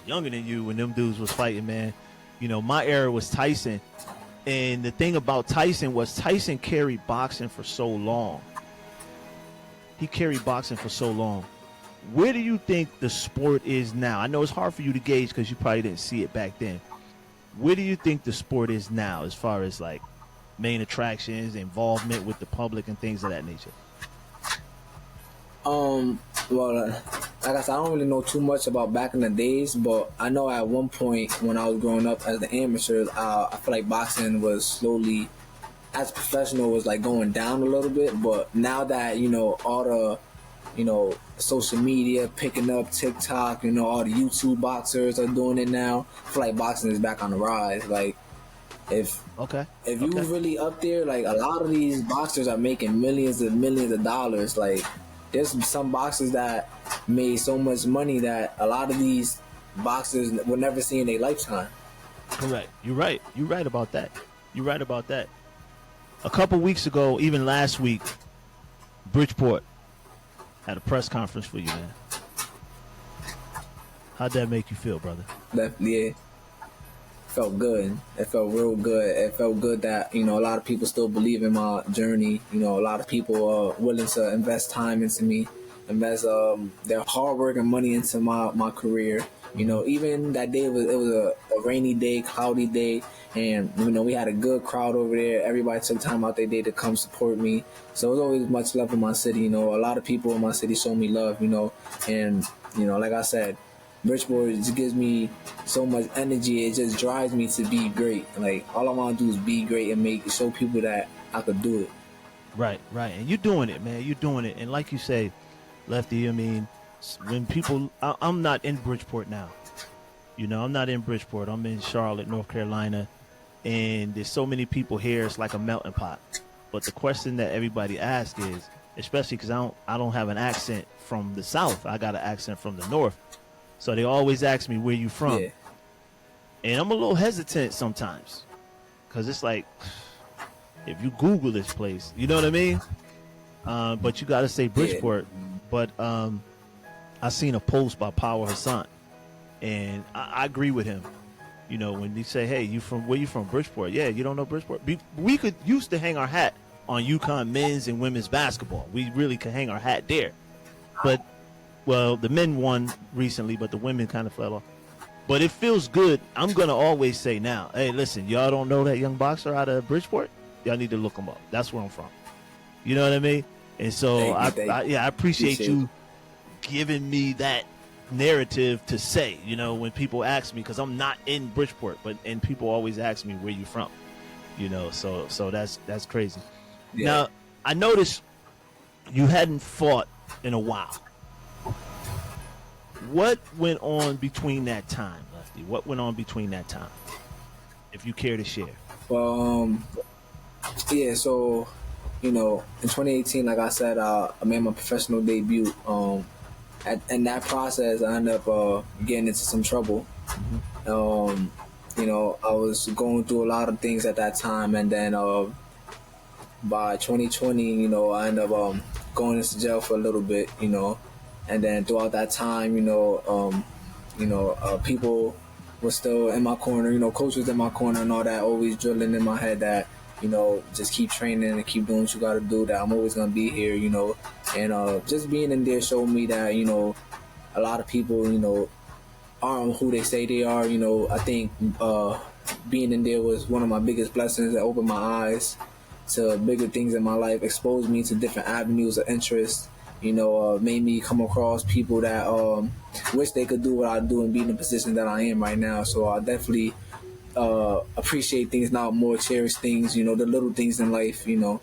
younger than you when them dudes was fighting, man. My era was Tyson. And the thing about Tyson was Tyson carried boxing for so long. Where do you think the sport is now? I know it's hard for you to gauge because you probably didn't see it back then. Where do you think the sport is now as far as like main attractions, involvement with the public, and things of that nature? Well, like I said, I don't really know too much about back in the days, but I know at one point when I was growing up as the amateur, I feel like boxing was slowly, as professional, was like going down a little bit. But now that all the social media picking up, TikTok, all the YouTube boxers are doing it now. I feel like boxing is back on the rise. Like, if you really up there, like a lot of these boxers are making millions of dollars. Like, there's some boxers that made so much money that a lot of these boxers will never see in their lifetime. Correct. You're right about that. A couple weeks ago, even last week, Bridgeport had a press conference for you, man. How'd that make you feel, brother? Yeah, felt good. It felt real good. It felt good that a lot of people still believe in my journey. A lot of people are willing to invest time into me, invest their hard work and money into my career. Even that day it was a rainy day, cloudy day, and we had a good crowd over there. Everybody took time out their day to come support me. So it was always much love in my city. A lot of people in my city show me love. And like I said, Bridgeport just gives me so much energy. It just drives me to be great. Like all I want to do is be great and show people that I could do it. Right, right. And you're doing it, man. You're doing it. And like you say, Lefty, I mean, when people, I'm not in Bridgeport now. You know, I'm not in Bridgeport. I'm in Charlotte, North Carolina. And there's so many people here, it's like a melting pot. But the question that everybody asks is, especially because I don't have an accent from the South. I got an accent from the North. So they always ask me, where you from? Yeah. And I'm a little hesitant sometimes. Because it's like, if you Google this place, you know what I mean? But you got to say Bridgeport. Yeah. But I seen a post by Power Hassan. And I agree with him. You know, when they say, hey, where you from? Bridgeport. Yeah, you don't know Bridgeport? We could used to hang our hat on UConn men's and women's basketball. We really could hang our hat there. But, well, the men won recently, but the women kind of fell off. But it feels good. I'm going to always say now, hey, listen, y'all don't know that young boxer out of Bridgeport? Y'all need to look him up. That's where I'm from. You know what I mean? And so, I appreciate you giving me that narrative to say, you know, when people ask me, because I'm not in Bridgeport, and people always ask me where you from, you know, so that's crazy. Yeah. Now, I noticed you hadn't fought in a while. What went on between that time, Lefty? What went on between that time, if you care to share? Well, yeah, so, you know, in 2018, like I said, I made my professional debut. In that process, I ended up getting into some trouble. Mm-hmm. You know, I was going through a lot of things at that time, and then by 2020, you know, I ended up going into jail for a little bit, you know, and then throughout that time, people were still in my corner, you know, coach was in my corner and all that, always drilling in my head that, you know, just keep training and keep doing what you got to do, that I'm always going to be here, you know. And just being in there showed me that, you know, a lot of people, you know, aren't who they say they are. You know, I think being in there was one of my biggest blessings that opened my eyes to bigger things in my life, exposed me to different avenues of interest, you know, made me come across people that wish they could do what I do and be in the position that I am right now. So I definitely appreciate things now more, cherish things, you know, the little things in life, you know.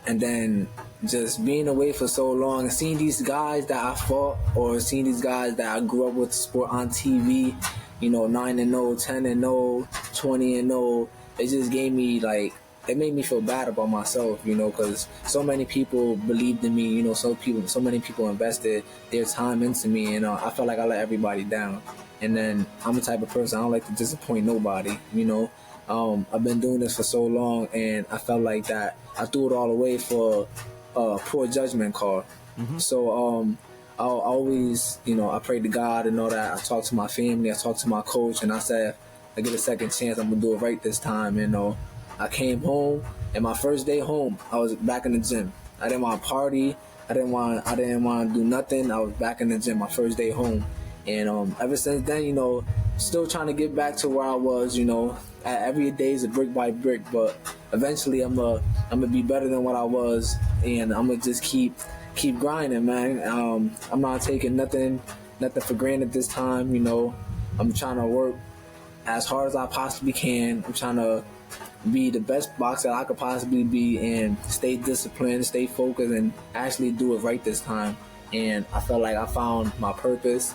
And then just being away for so long and seeing these guys that I fought or seeing these guys that I grew up with sport on TV, you know, 9-0, 10-0, 20-0, it just gave me like, it made me feel bad about myself, you know, because so many people believed in me, you know, so many people invested their time into me, and I felt like I let everybody down. And then I'm the type of person, I don't like to disappoint nobody, you know. I've been doing this for so long, and I felt like that I threw it all away for a poor judgment call. Mm-hmm. So I always, you know, I prayed to God and all that. I talked to my family, I talked to my coach, and I said, I get a second chance, I'm gonna do it right this time. You know, I came home, and my first day home, I was back in the gym. I didn't want to party. I didn't want to do nothing. I was back in the gym my first day home, and ever since then, you know, still trying to get back to where I was. You know, every day is a brick by brick, but eventually I'm gonna be better than what I was, and I'm gonna just keep grinding, man. I'm not taking nothing for granted this time. You know, I'm trying to work as hard as I possibly can. I'm trying to be the best boxer I could possibly be and stay disciplined, stay focused, and actually do it right this time. And I felt like I found my purpose.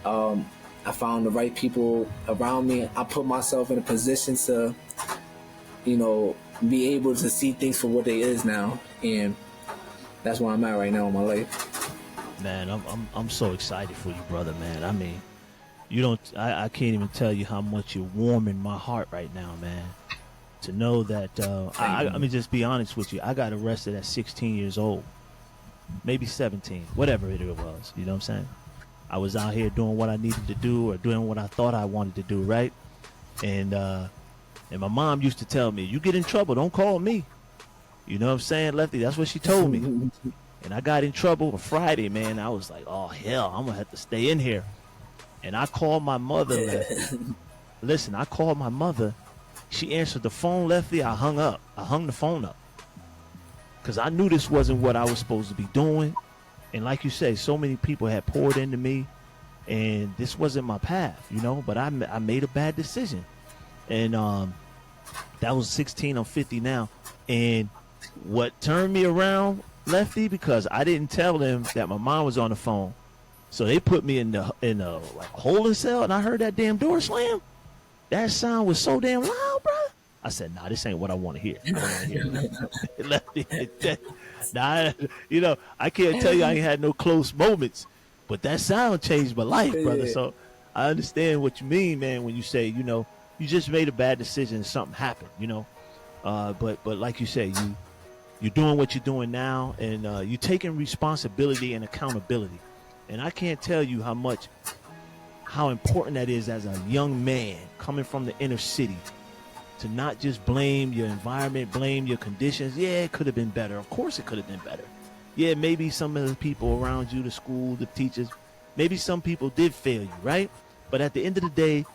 I found the right people around me. I put myself in a position to, you know, be able to see things for what they is now. And that's where I'm at right now in my life. Man, I'm so excited for you, brother, man. I mean, I can't even tell you how much you're warming my heart right now, man. To know that, let me just be honest with you. I got arrested at 16 years old, maybe 17, whatever it was. You know what I'm saying? I was out here doing what I needed to do or doing what I thought I wanted to do, right? And my mom used to tell me, you get in trouble, don't call me. You know what I'm saying, Lefty? That's what she told me. And I got in trouble on Friday, man. I was like, oh, hell, I'm going to have to stay in here. And I called my mother, Lefty. Listen, I called my mother. She answered the phone, Lefty. I hung up. I hung the phone up. Because I knew this wasn't what I was supposed to be doing. And like you say, so many people had poured into me, and this wasn't my path, you know. But I made a bad decision, and that was 16. I'm 50 now, and what turned me around, Lefty, because I didn't tell them that my mom was on the phone, so they put me in the like holding cell, and I heard that damn door slam. That sound was so damn loud, bro. I said, "Nah, this ain't what I want to hear." I don't want to hear Lefty. Nah, you know, I can't tell you I ain't had no close moments, but that sound changed my life, brother. Yeah. So I understand what you mean, man, when you say, you know, you just made a bad decision and something happened, you know. But like you say, you're doing what you're doing now, and you're taking responsibility and accountability. And I can't tell you how important that is as a young man coming from the inner city, to not just blame your environment, blame your conditions. Yeah, it could have been better. Of course it could have been better. Yeah, maybe some of the people around you, the school, the teachers, maybe some people did fail you, right? But at the end of the day,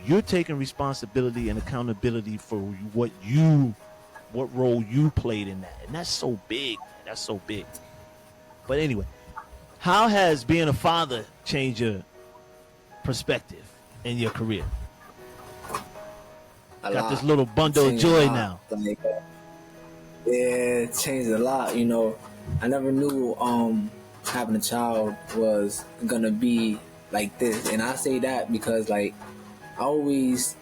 you're taking responsibility and accountability for what role you played in that. And that's so big, man. That's so big. But anyway, how has being a father changed your perspective in your career? Got this little bundle of joy now. Like, yeah, it changed a lot. You know, I never knew having a child was gonna be like this, and I say that because like I always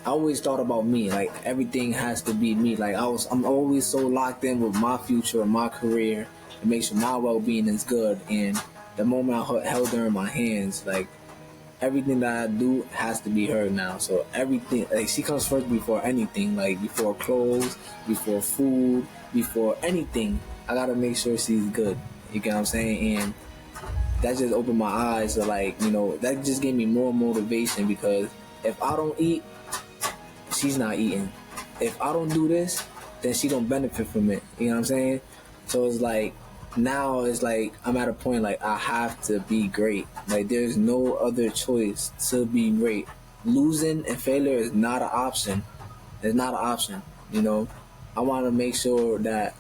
thought about me. Like everything has to be me. Like I'm always so locked in with my future and my career to make sure my well-being is good. And the moment I held her in my hands, like everything that I do has to be her now. So everything, like she comes first before anything, like before clothes, before food, before anything. I gotta make sure she's good. You get what I'm saying? And that just opened my eyes to like, you know, that just gave me more motivation, because if I don't eat, she's not eating. If I don't do this, then she don't benefit from it. You know what I'm saying? So it's like, now it's like I'm at a point like I have to be great. Like there's no other choice to be great. Losing and failure is not an option. It's not an option. You know, I want to make sure that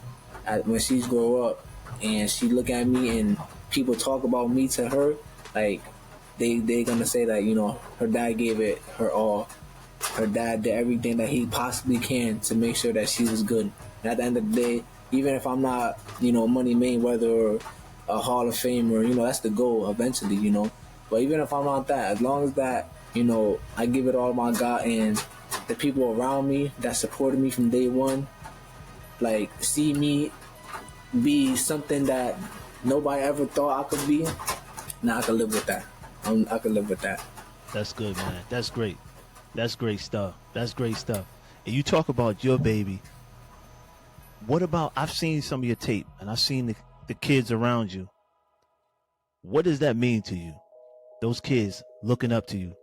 when she's grow up and she look at me and people talk about me to her, like they're gonna say that, you know, her dad gave it her all. Her dad did everything that he possibly can to make sure that she was good. And at the end of the day, even if I'm not, you know, Money Mayweather or a Hall of Famer, you know, that's the goal eventually, you know. But even if I'm not that, as long as that, you know, I give it all my God, and the people around me that supported me from day one, like, see me be something that nobody ever thought I could be, now I can live with that. I can live with that. That's good, man. That's great. That's great stuff. That's great stuff. And you talk about your baby. What about, I've seen some of your tape, and I've seen the kids around you. What does that mean to you? Those kids looking up to you.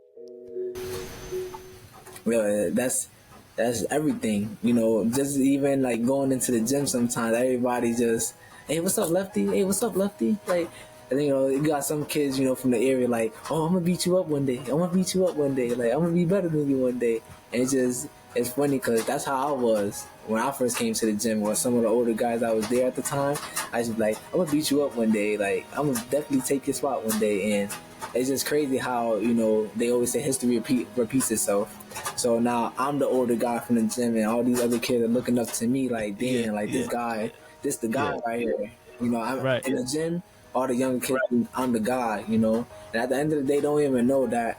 Well, that's everything. You know, just even like going into the gym sometimes, everybody just, hey, what's up, Lefty? Hey, what's up, Lefty? Like, and, you know, you got some kids, you know, from the area like, oh, I'm gonna beat you up one day. I'm gonna beat you up one day. Like, I'm gonna be better than you one day. And it's funny because that's how I was when I first came to the gym. With some of the older guys that was there at the time, I was just like, I'm gonna beat you up one day. Like, I'm gonna definitely take your spot one day. And it's just crazy how, you know, they always say history repeats itself. So now I'm the older guy from the gym, and all these other kids are looking up to me like, damn, this guy, this the guy right here. You know, I'm in the gym. All the younger kids, I'm the guy, you know. And at the end of the day, they don't even know that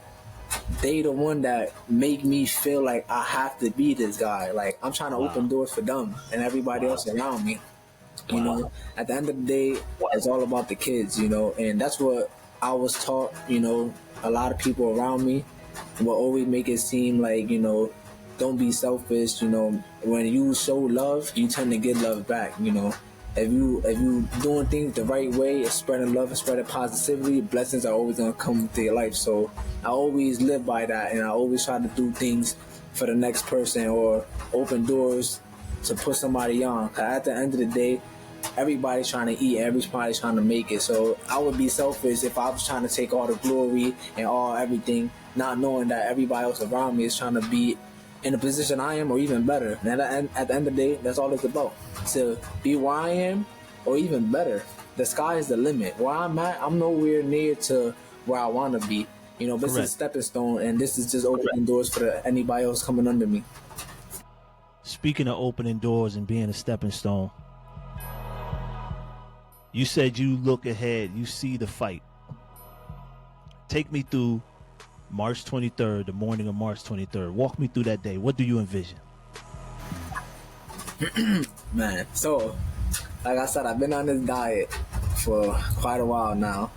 they the one that make me feel like I have to be this guy. Like, I'm trying to open doors for them and everybody else around me. You know, at the end of the day, it's all about the kids, you know. And that's what I was taught, you know. A lot of people around me will always make it seem like, you know, don't be selfish, you know. When you show love, you tend to get love back, you know. If you doing things the right way, spreading love and spreading positivity, blessings are always gonna come into your life. So I always live by that, and I always try to do things for the next person or open doors to put somebody on. 'Cause at the end of the day, everybody's trying to eat, everybody's trying to make it. So I would be selfish if I was trying to take all the glory and all everything, not knowing that everybody else around me is trying to be in the position I am or even better. And at the end of the day, that's all it's about. To be where I am or even better. the sky is the limit. Where I'm at, I'm nowhere near to where I want to be. You know, this is a Correct. stepping stone, and this is just opening doors for anybody else coming under me. Speaking of opening doors and being a stepping stone, you said you look ahead, you see the fight. Take me through March 23rd, the morning of March 23rd. Walk me through that day. What do you envision? Man, so like I said, I've been on this diet for quite a while now.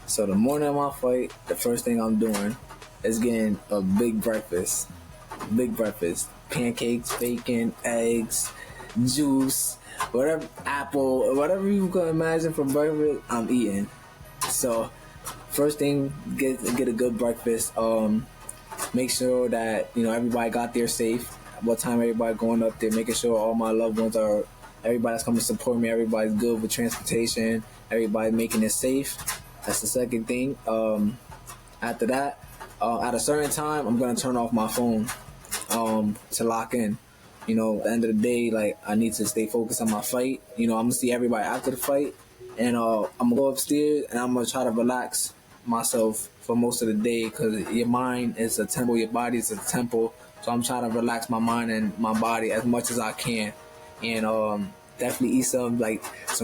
So the morning of my fight, the first thing I'm doing is getting a big breakfast. Big breakfast. Pancakes, bacon, eggs, juice, whatever, apple, whatever you can imagine for breakfast, I'm eating. So first thing, get a good breakfast. Make sure that, you know, everybody got there safe. What time everybody going up there, making sure all my loved ones are, everybody's coming to support me, everybody's good with transportation, everybody making it safe. That's the second thing. After that, at a certain time, I'm gonna turn off my phone to lock in. You know, at the end of the day, like, I need to stay focused on my fight. You know, I'm gonna see everybody after the fight, and I'm gonna go upstairs and I'm gonna try to relax myself for most of the day, because your mind is a temple, your body is a temple. So I'm trying to relax my mind and my body as much as I can, and definitely eat some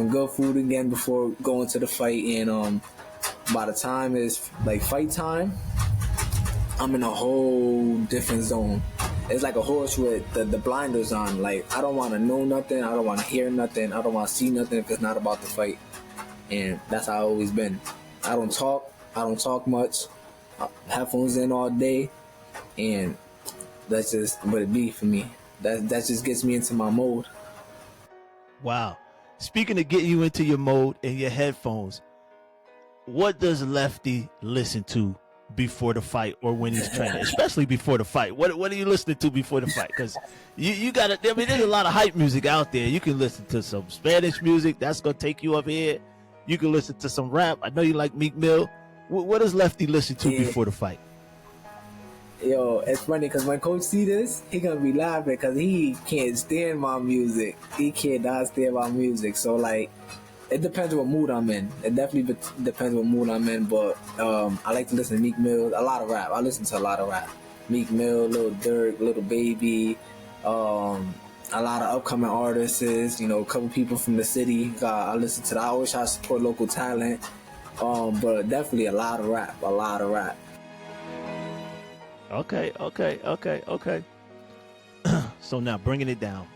good food again before going to the fight. And by the time it's like fight time, I'm in a whole different zone. It's like a horse with the blinders on. Like, I don't want to know nothing. I don't want to hear nothing. I don't want to see nothing if it's not about the fight. And that's how I've always been. I don't talk. I don't talk much. Headphones in all day, and that's just what it be for me. That just gets me into my mode. Wow. Speaking of getting you into your mode and your headphones, what does Lefty listen to before the fight or when he's training, especially before the fight? What are you listening to before the fight? Because you got to, I mean, there's a lot of hype music out there. You can listen to some Spanish music. That's going to take you up here. You can listen to some rap. I know you like Meek Mill. What does Lefty listen to before the fight? Yo, it's funny because when Coach see this, he gonna be laughing because he can't stand my music. He cannot stand my music. So, like, it depends what mood I'm in. It definitely depends what mood I'm in. But I like to listen to Meek Mill, a lot of rap. I listen to a lot of rap. Meek Mill, Lil Durk, Little Baby, a lot of upcoming artists. You know, a couple people from the city. I listen to that. I always try to support local talent. But definitely a lot of rap. A lot of rap. Okay. So now bringing it down.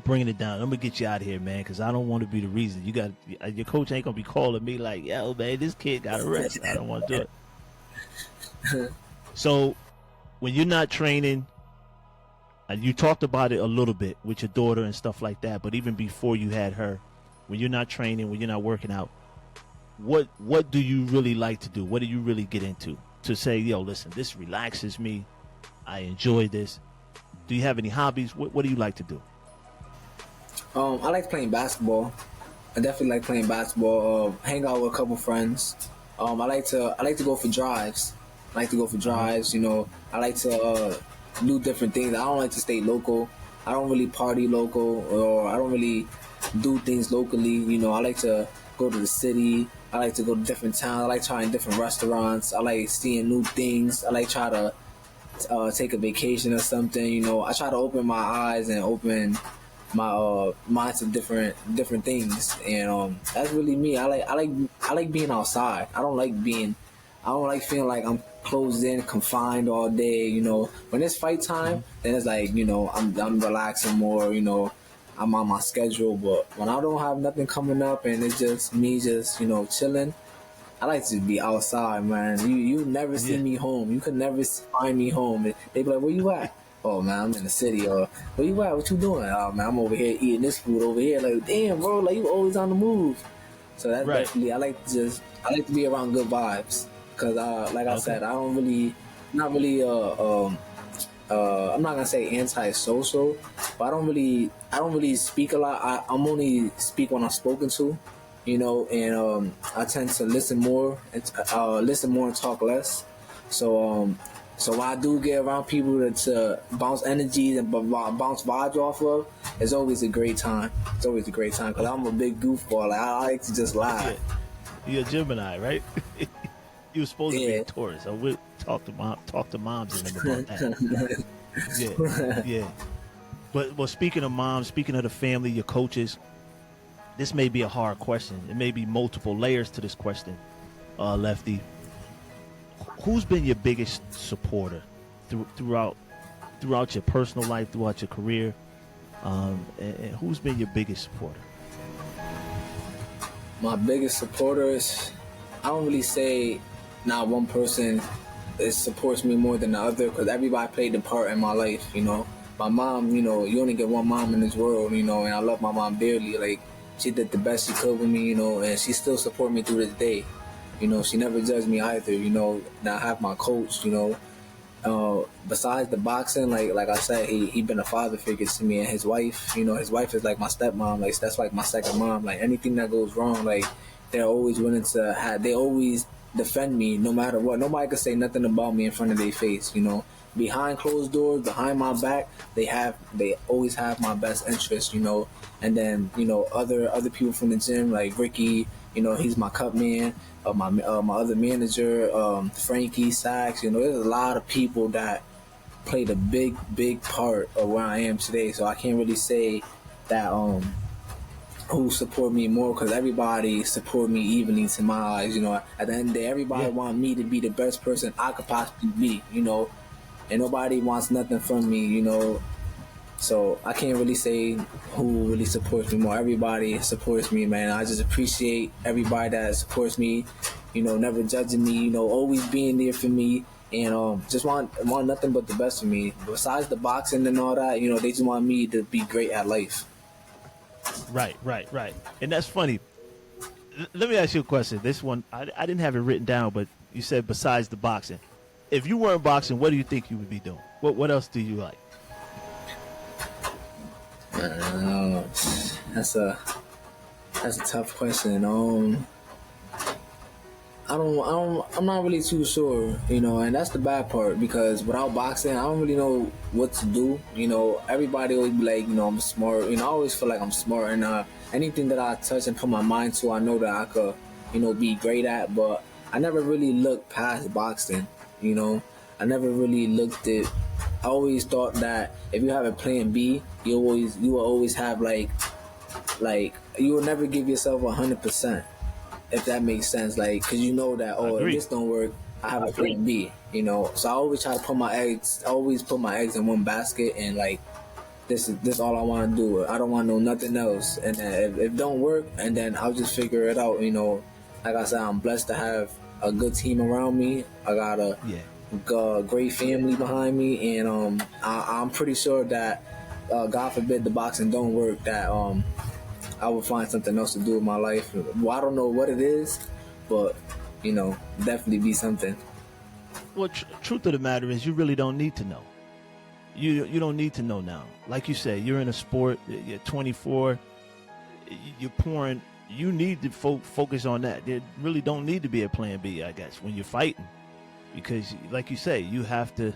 I'm gonna get you out of here, man, because I don't want to be the reason. Your coach ain't gonna be calling me like, yo, man, this kid got arrested. I don't want to do it. So when you're not training, and you talked about it a little bit with your daughter and stuff like that, but even before you had her, when you're not training, when you're not working out, what do you really like to do? What do you really get into? To say, yo, listen, this relaxes me. I enjoy this. Do you have any hobbies? What do you like to do? I like playing basketball. I definitely like playing basketball. Hang out with a couple friends. I like to go for drives. You know, I like to do different things. I don't like to stay local. I don't really party local, or I don't really do things locally. You know, I like to go to the city. I like to go to different towns. I like trying different restaurants. I like seeing new things. I like try to take a vacation or something. You know, I try to open my eyes and open my mind to different things. And that's really me. I like being outside. I don't like feeling like I'm closed in, confined all day. You know, when it's fight time, then it's like, you know, I'm relaxing more. You know, I'm on my schedule. But when I don't have nothing coming up and it's just me, you know, chilling, I like to be outside, man. You never see me home. You could never find me home. They be like, where you at? Oh, man, I'm in the city. Or where you at? What you doing? Oh, man, I'm over here eating this food over here. Like, damn, bro, like, you always on the move. So that's right. Definitely, I like to be around good vibes. Because, like I said, I'm not gonna say anti-social, but I don't really speak a lot. I'm only speak when I'm spoken to, you know, and I tend to listen more and talk less. So So when I do get around people to bounce energies and bounce vibes off of, it's always a great time. It's always a great time because I'm a big goofball. Like, I like to just laugh. Yeah. You're a Gemini, right? You were supposed to be Yeah. a Taurus. So we'll talk to moms and them about that. Yeah, yeah. But speaking of moms, speaking of the family, your coaches, this may be a hard question. It may be multiple layers to this question, Lefty. Who's been your biggest supporter throughout your personal life, throughout your career, and who's been your biggest supporter? My biggest supporters, I don't really say not one person supports me more than the other because everybody played a part in my life, you know. My mom, you know, you only get one mom in this world, you know, and I love my mom dearly. Like, she did the best she could with me, you know, and she still supports me through this day. You know, she never judged me either, you know. Now I have my coach, you know. Besides the boxing, like I said, he been a father figure to me, and his wife, you know, his wife is like my stepmom. Like, that's like my second mom. Like, anything that goes wrong, like, they're always willing to they always defend me no matter what. Nobody could say nothing about me in front of their face, you know. Behind closed doors, behind my back, they always have my best interest, you know. And then, you know, other people from the gym, like Ricky, you know, he's my cut man. My other manager, Frankie Sachs, you know, there's a lot of people that played a big part of where I am today. So I can't really say that who support me more because everybody support me evenly to my eyes. You know, at the end of the day, everybody want me to be the best person I could possibly be. You know, and nobody wants nothing from me. You know. So I can't really say who really supports me more. Everybody supports me, man. I just appreciate everybody that supports me, you know, never judging me, you know, always being there for me, and just want nothing but the best for me. Besides the boxing and all that, you know, they just want me to be great at life. Right. And that's funny. Let me ask you a question. This one, I didn't have it written down, but you said besides the boxing. If you weren't boxing, what do you think you would be doing? What else do you like? That's a tough question. I'm not really too sure, you know, and that's the bad part because without boxing, I don't really know what to do. You know, everybody always be like, you know, I'm smart. You know, I always feel like I'm smart, and anything that I touch and put my mind to, I know that I could, you know, be great at. But I never really looked past boxing. You know, I never really looked at. I always thought that if you have a plan B, you will always have like you will never give yourself 100%, if that makes sense. Like, cause you know that if this don't work, I have a plan B. You know, so I always try to put my eggs. I always put my eggs in one basket, and like this all I want to do. I don't want to know nothing else. And then if it don't work, and then I'll just figure it out. You know, like I said, I'm blessed to have a good team around me. I got a great family behind me, and I'm pretty sure that God forbid the boxing don't work, that I will find something else to do with my life. Well, I don't know what it is, but you know, definitely be something. Well, truth of the matter is, you really don't need to know. You don't need to know now. Like you say, you're in a sport. You're 24. You're pouring. You need to focus on that. There really don't need to be a plan B, I guess, when you're fighting. Because, like you say, you have to,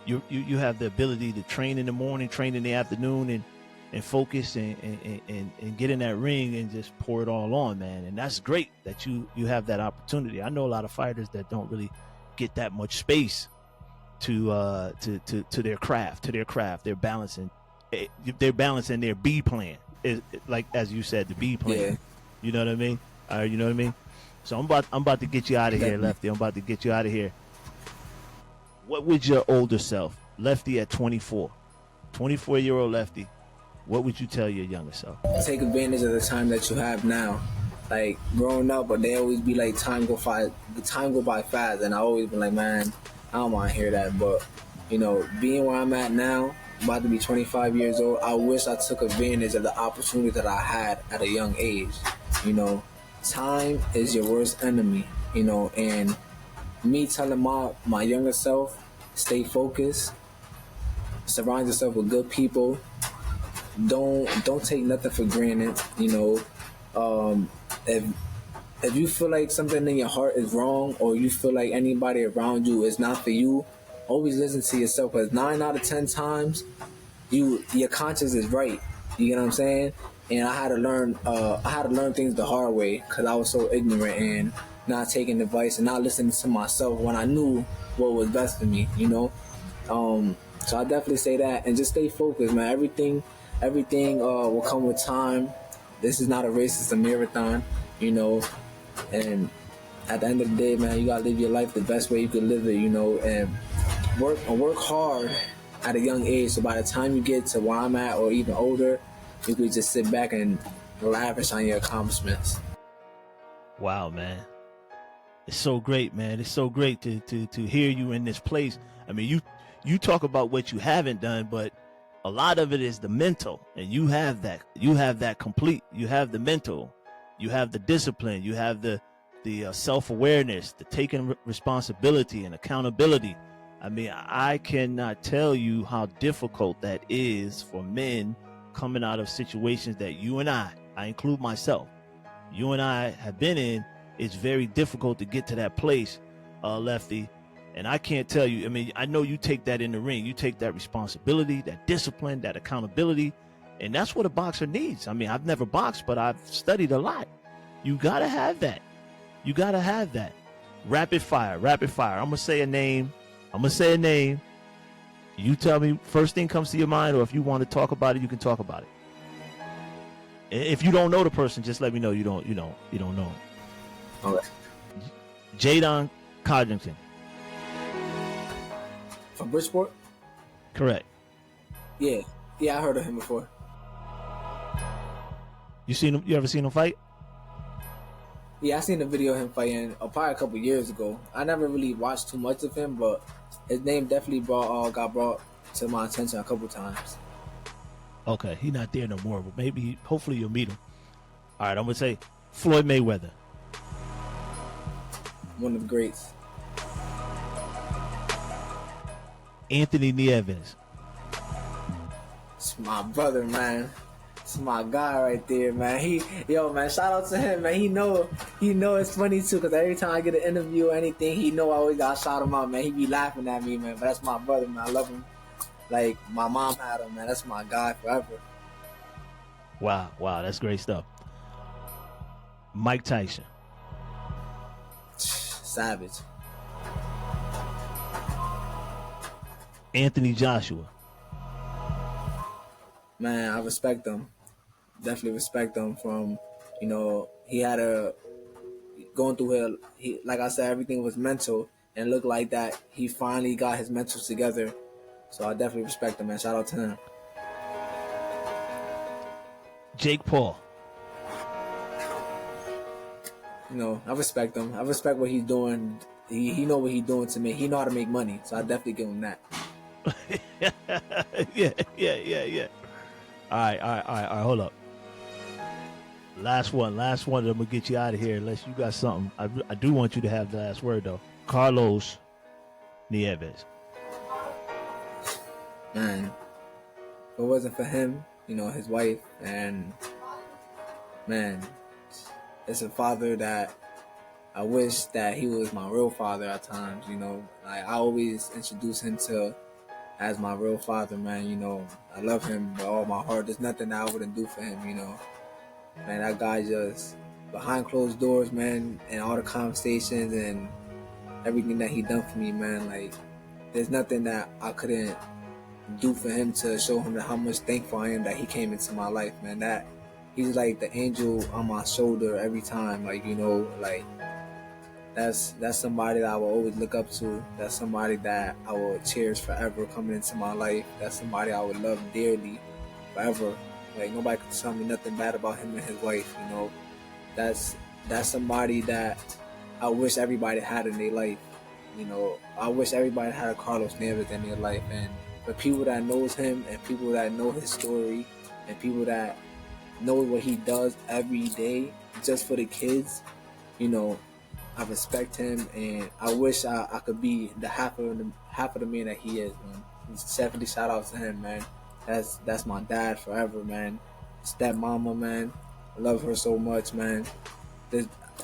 you have the ability to train in the morning, train in the afternoon, and focus and get in that ring and just pour it all on, man. And that's great that you have that opportunity. I know a lot of fighters that don't really get that much space to their craft. They're balancing their B plan, like as you said, the B plan. Yeah. You know what I mean? You know what I mean? So I'm about to get you out of here, Lefty. I'm about to get you out of here. What would your older self, Lefty at 24-year-old Lefty, what would you tell your younger self? Take advantage of the time that you have now. Like, growing up, but they always be like, time go by fast, and I always been like, man, I don't want to hear that. But you know, being where I'm at now, about to be 25 years old, I wish I took advantage of the opportunity that I had at a young age. You know, time is your worst enemy, you know, and me telling my younger self, stay focused, surround yourself with good people, don't take nothing for granted, you know. If you feel like something in your heart is wrong, or you feel like anybody around you is not for you, always listen to yourself, because 9 out of 10 times your conscience is right. You know what I'm saying? And I had to learn things the hard way, because I was so ignorant and not taking advice and not listening to myself when I knew what was best for me. So I definitely say that, and just stay focused, man. Everything will come with time. This is not a race; it's a marathon. And at the end of the day, man, you gotta live your life the best way you can live it. And work hard at a young age. So by the time you get to where I'm at, or even older, you could just sit back and lavish on your accomplishments. Wow, man. It's so great, man. It's so great to hear you in this place. I mean, you talk about what you haven't done, but a lot of it is the mental, and you have that. You have that complete. You have the mental, you have the discipline, you have the self-awareness, the taking responsibility and accountability. I mean, I cannot tell you how difficult that is for men coming out of situations that you and I include myself, you and I have been in. It's very difficult to get to that place, Lefty. And I can't tell you, I mean, I know you take that in the ring. You take that responsibility, that discipline, that accountability. And that's what a boxer needs. I mean, I've never boxed, but I've studied a lot. You got to have that. You got to have that. Rapid fire. I'm going to say a name. You tell me first thing comes to your mind, or if you want to talk about it, you can talk about it. If you don't know the person, just let me know you don't know. Okay. Jadon Codrington. From Bridgeport? Correct. Yeah, I heard of him before. You seen him? You ever seen him fight? Yeah, I seen a video of him fighting probably a couple years ago. I never really watched too much of him, but his name definitely got brought to my attention a couple times. Okay, he's not there no more, but hopefully you'll meet him. All right, I'm gonna say Floyd Mayweather. One of the greats. Anthony Nieves. It's my brother, man. It's my guy right there, man. Man, shout out to him, man. He know it's funny too, because every time I get an interview or anything, he know I always gotta shout him out, man. He be laughing at me, man. But that's my brother, man. I love him like my mom had him, man. That's my guy forever. Wow, that's great stuff. Mike Tyson. Savage. Anthony Joshua. Man, I respect him. Definitely respect him. From, he had going through it. Like I said, everything was mental, and looked like that he finally got his mentals together. So I definitely respect him, man. Shout out to him. Jake Paul. I respect him. I respect what he's doing. He know what he's doing to me. He know how to make money, so I definitely give him that. Yeah. All right. Hold up. Last one. I'm gonna get you out of here unless you got something. I do want you to have the last word though. Carlos Nieves. Man, if it wasn't for him, his wife, and man, it's a father that I wish that he was my real father at times. I always introduce him as my real father, man. I love him with all my heart. There's nothing that I wouldn't do for him. Man, that guy just behind closed doors, man, and all the conversations and everything that he done for me, man. Like, there's nothing that I couldn't do for him to show him how much thankful I am that he came into my life, man. That he's like the angel on my shoulder every time. Like, that's somebody that I will always look up to. That's somebody that I will cherish forever coming into my life. That's somebody I would love dearly forever. Like, nobody could tell me nothing bad about him and his wife. That's somebody that I wish everybody had in their life. I wish everybody had a Carlos Nieves in their life. And for people that knows him, and people that know his story, and people that know what he does every day just for the kids, I respect him, and I wish I could be the half of the man that he is, man. Definitely shout out to him, man. That's my dad forever, man. Stepmama, man. I love her so much, man.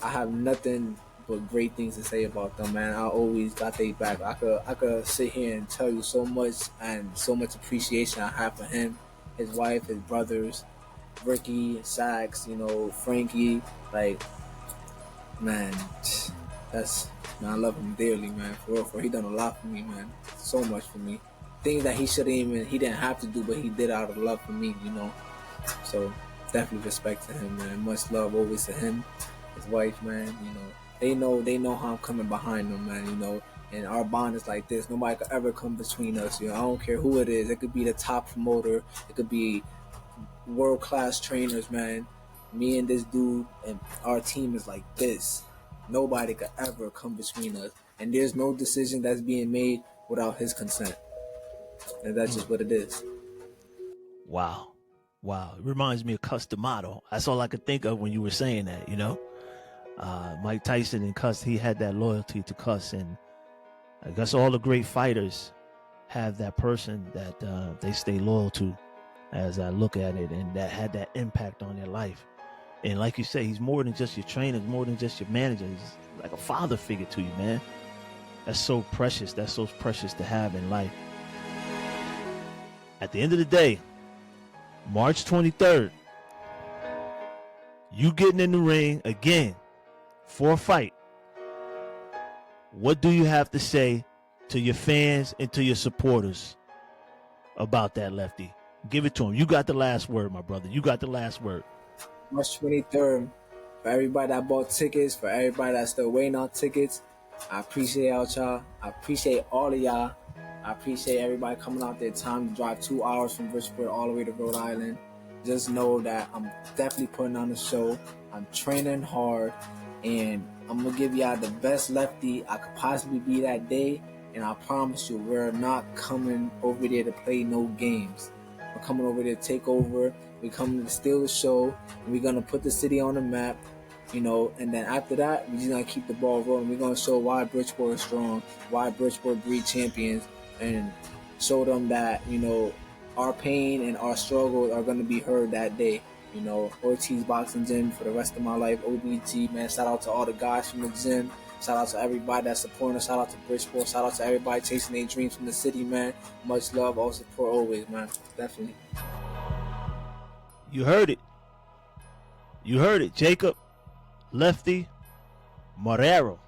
I have nothing but great things to say about them, man. I always got they back. I could sit here and tell you so much and so much appreciation I have for him, his wife, his brothers, Ricky, Sax, Frankie. Like, man, that's man, I love him dearly, man. For real, he done a lot for me, man. So much for me. Things that he didn't have to do, but he did out of love for me. So definitely respect to him, man. Much love always to him, his wife, man. They know how I'm coming behind them, man. And our bond is like this. Nobody could ever come between us. I don't care who it is. It could be the top promoter. It could be world-class trainers, man. Me and this dude and our team is like this. Nobody could ever come between us. And there's no decision that's being made without his consent. And that's just what it is. Wow. It reminds me of Cus D'Amato. That's all I could think of when you were saying that, Mike Tyson and Cus, he had that loyalty to Cus. And I guess all the great fighters have that person that they stay loyal to, as I look at it, and that had that impact on their life. And like you say, he's more than just your trainer, more than just your manager. He's like a father figure to you, man. That's so precious. That's so precious to have in life. At the end of the day, March 23rd, you getting in the ring again for a fight. What do you have to say to your fans and to your supporters about that, Lefty? Give it to him. You got the last word, my brother. You got the last word. March 23rd, for everybody that bought tickets, for everybody that's still waiting on tickets, I appreciate y'all. I appreciate all of y'all. I appreciate everybody coming out there. Time to drive 2 hours from Bridgeport all the way to Rhode Island. Just know that I'm definitely putting on a show. I'm training hard, and I'm going to give y'all the best Lefty I could possibly be that day. And I promise you, we're not coming over there to play no games. We're coming over there to take over. We're coming to steal the show. And we're going to put the city on the map. And then after that, we're just going to keep the ball rolling. We're going to show why Bridgeport is strong, why Bridgeport breed champions, and show them that, our pain and our struggles are going to be heard that day. Ortiz Boxing Gym for the rest of my life. OBG, man, shout out to all the guys from the gym. Shout out to everybody that's supporting us. Shout out to Bridgeport. Shout out to everybody chasing their dreams from the city, man. Much love, all support always, man. Definitely. You heard it. Jacob Lefty Marrero.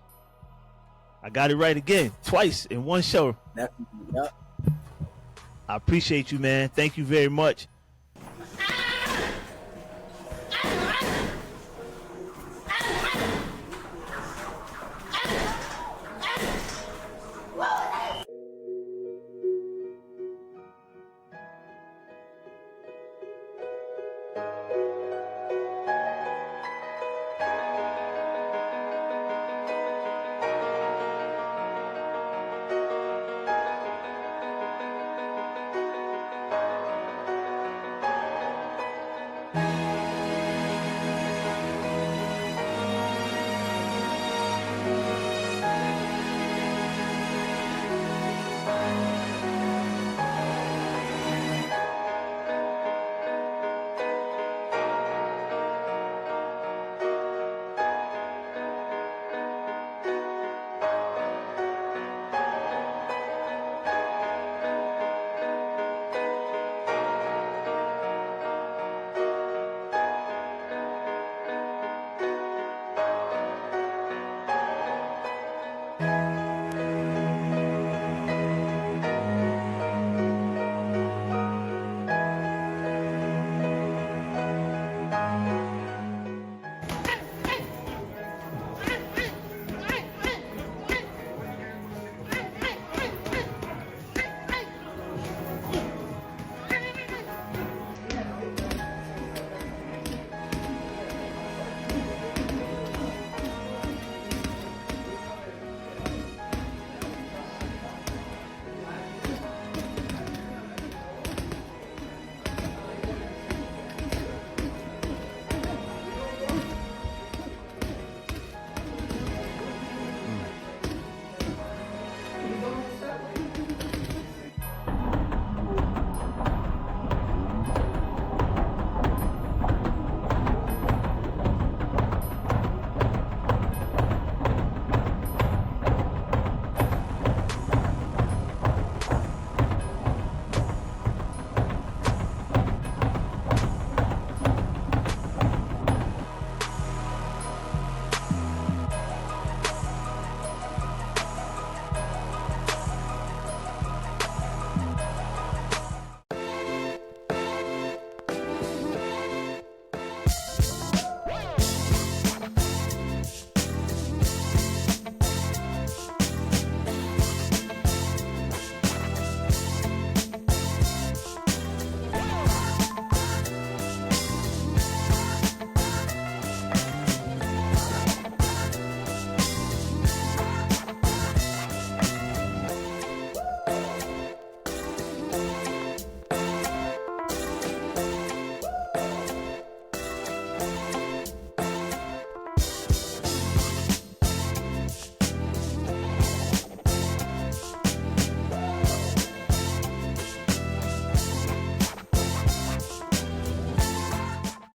I got it right again, twice in one show. Definitely, yep. I appreciate you, man. Thank you very much.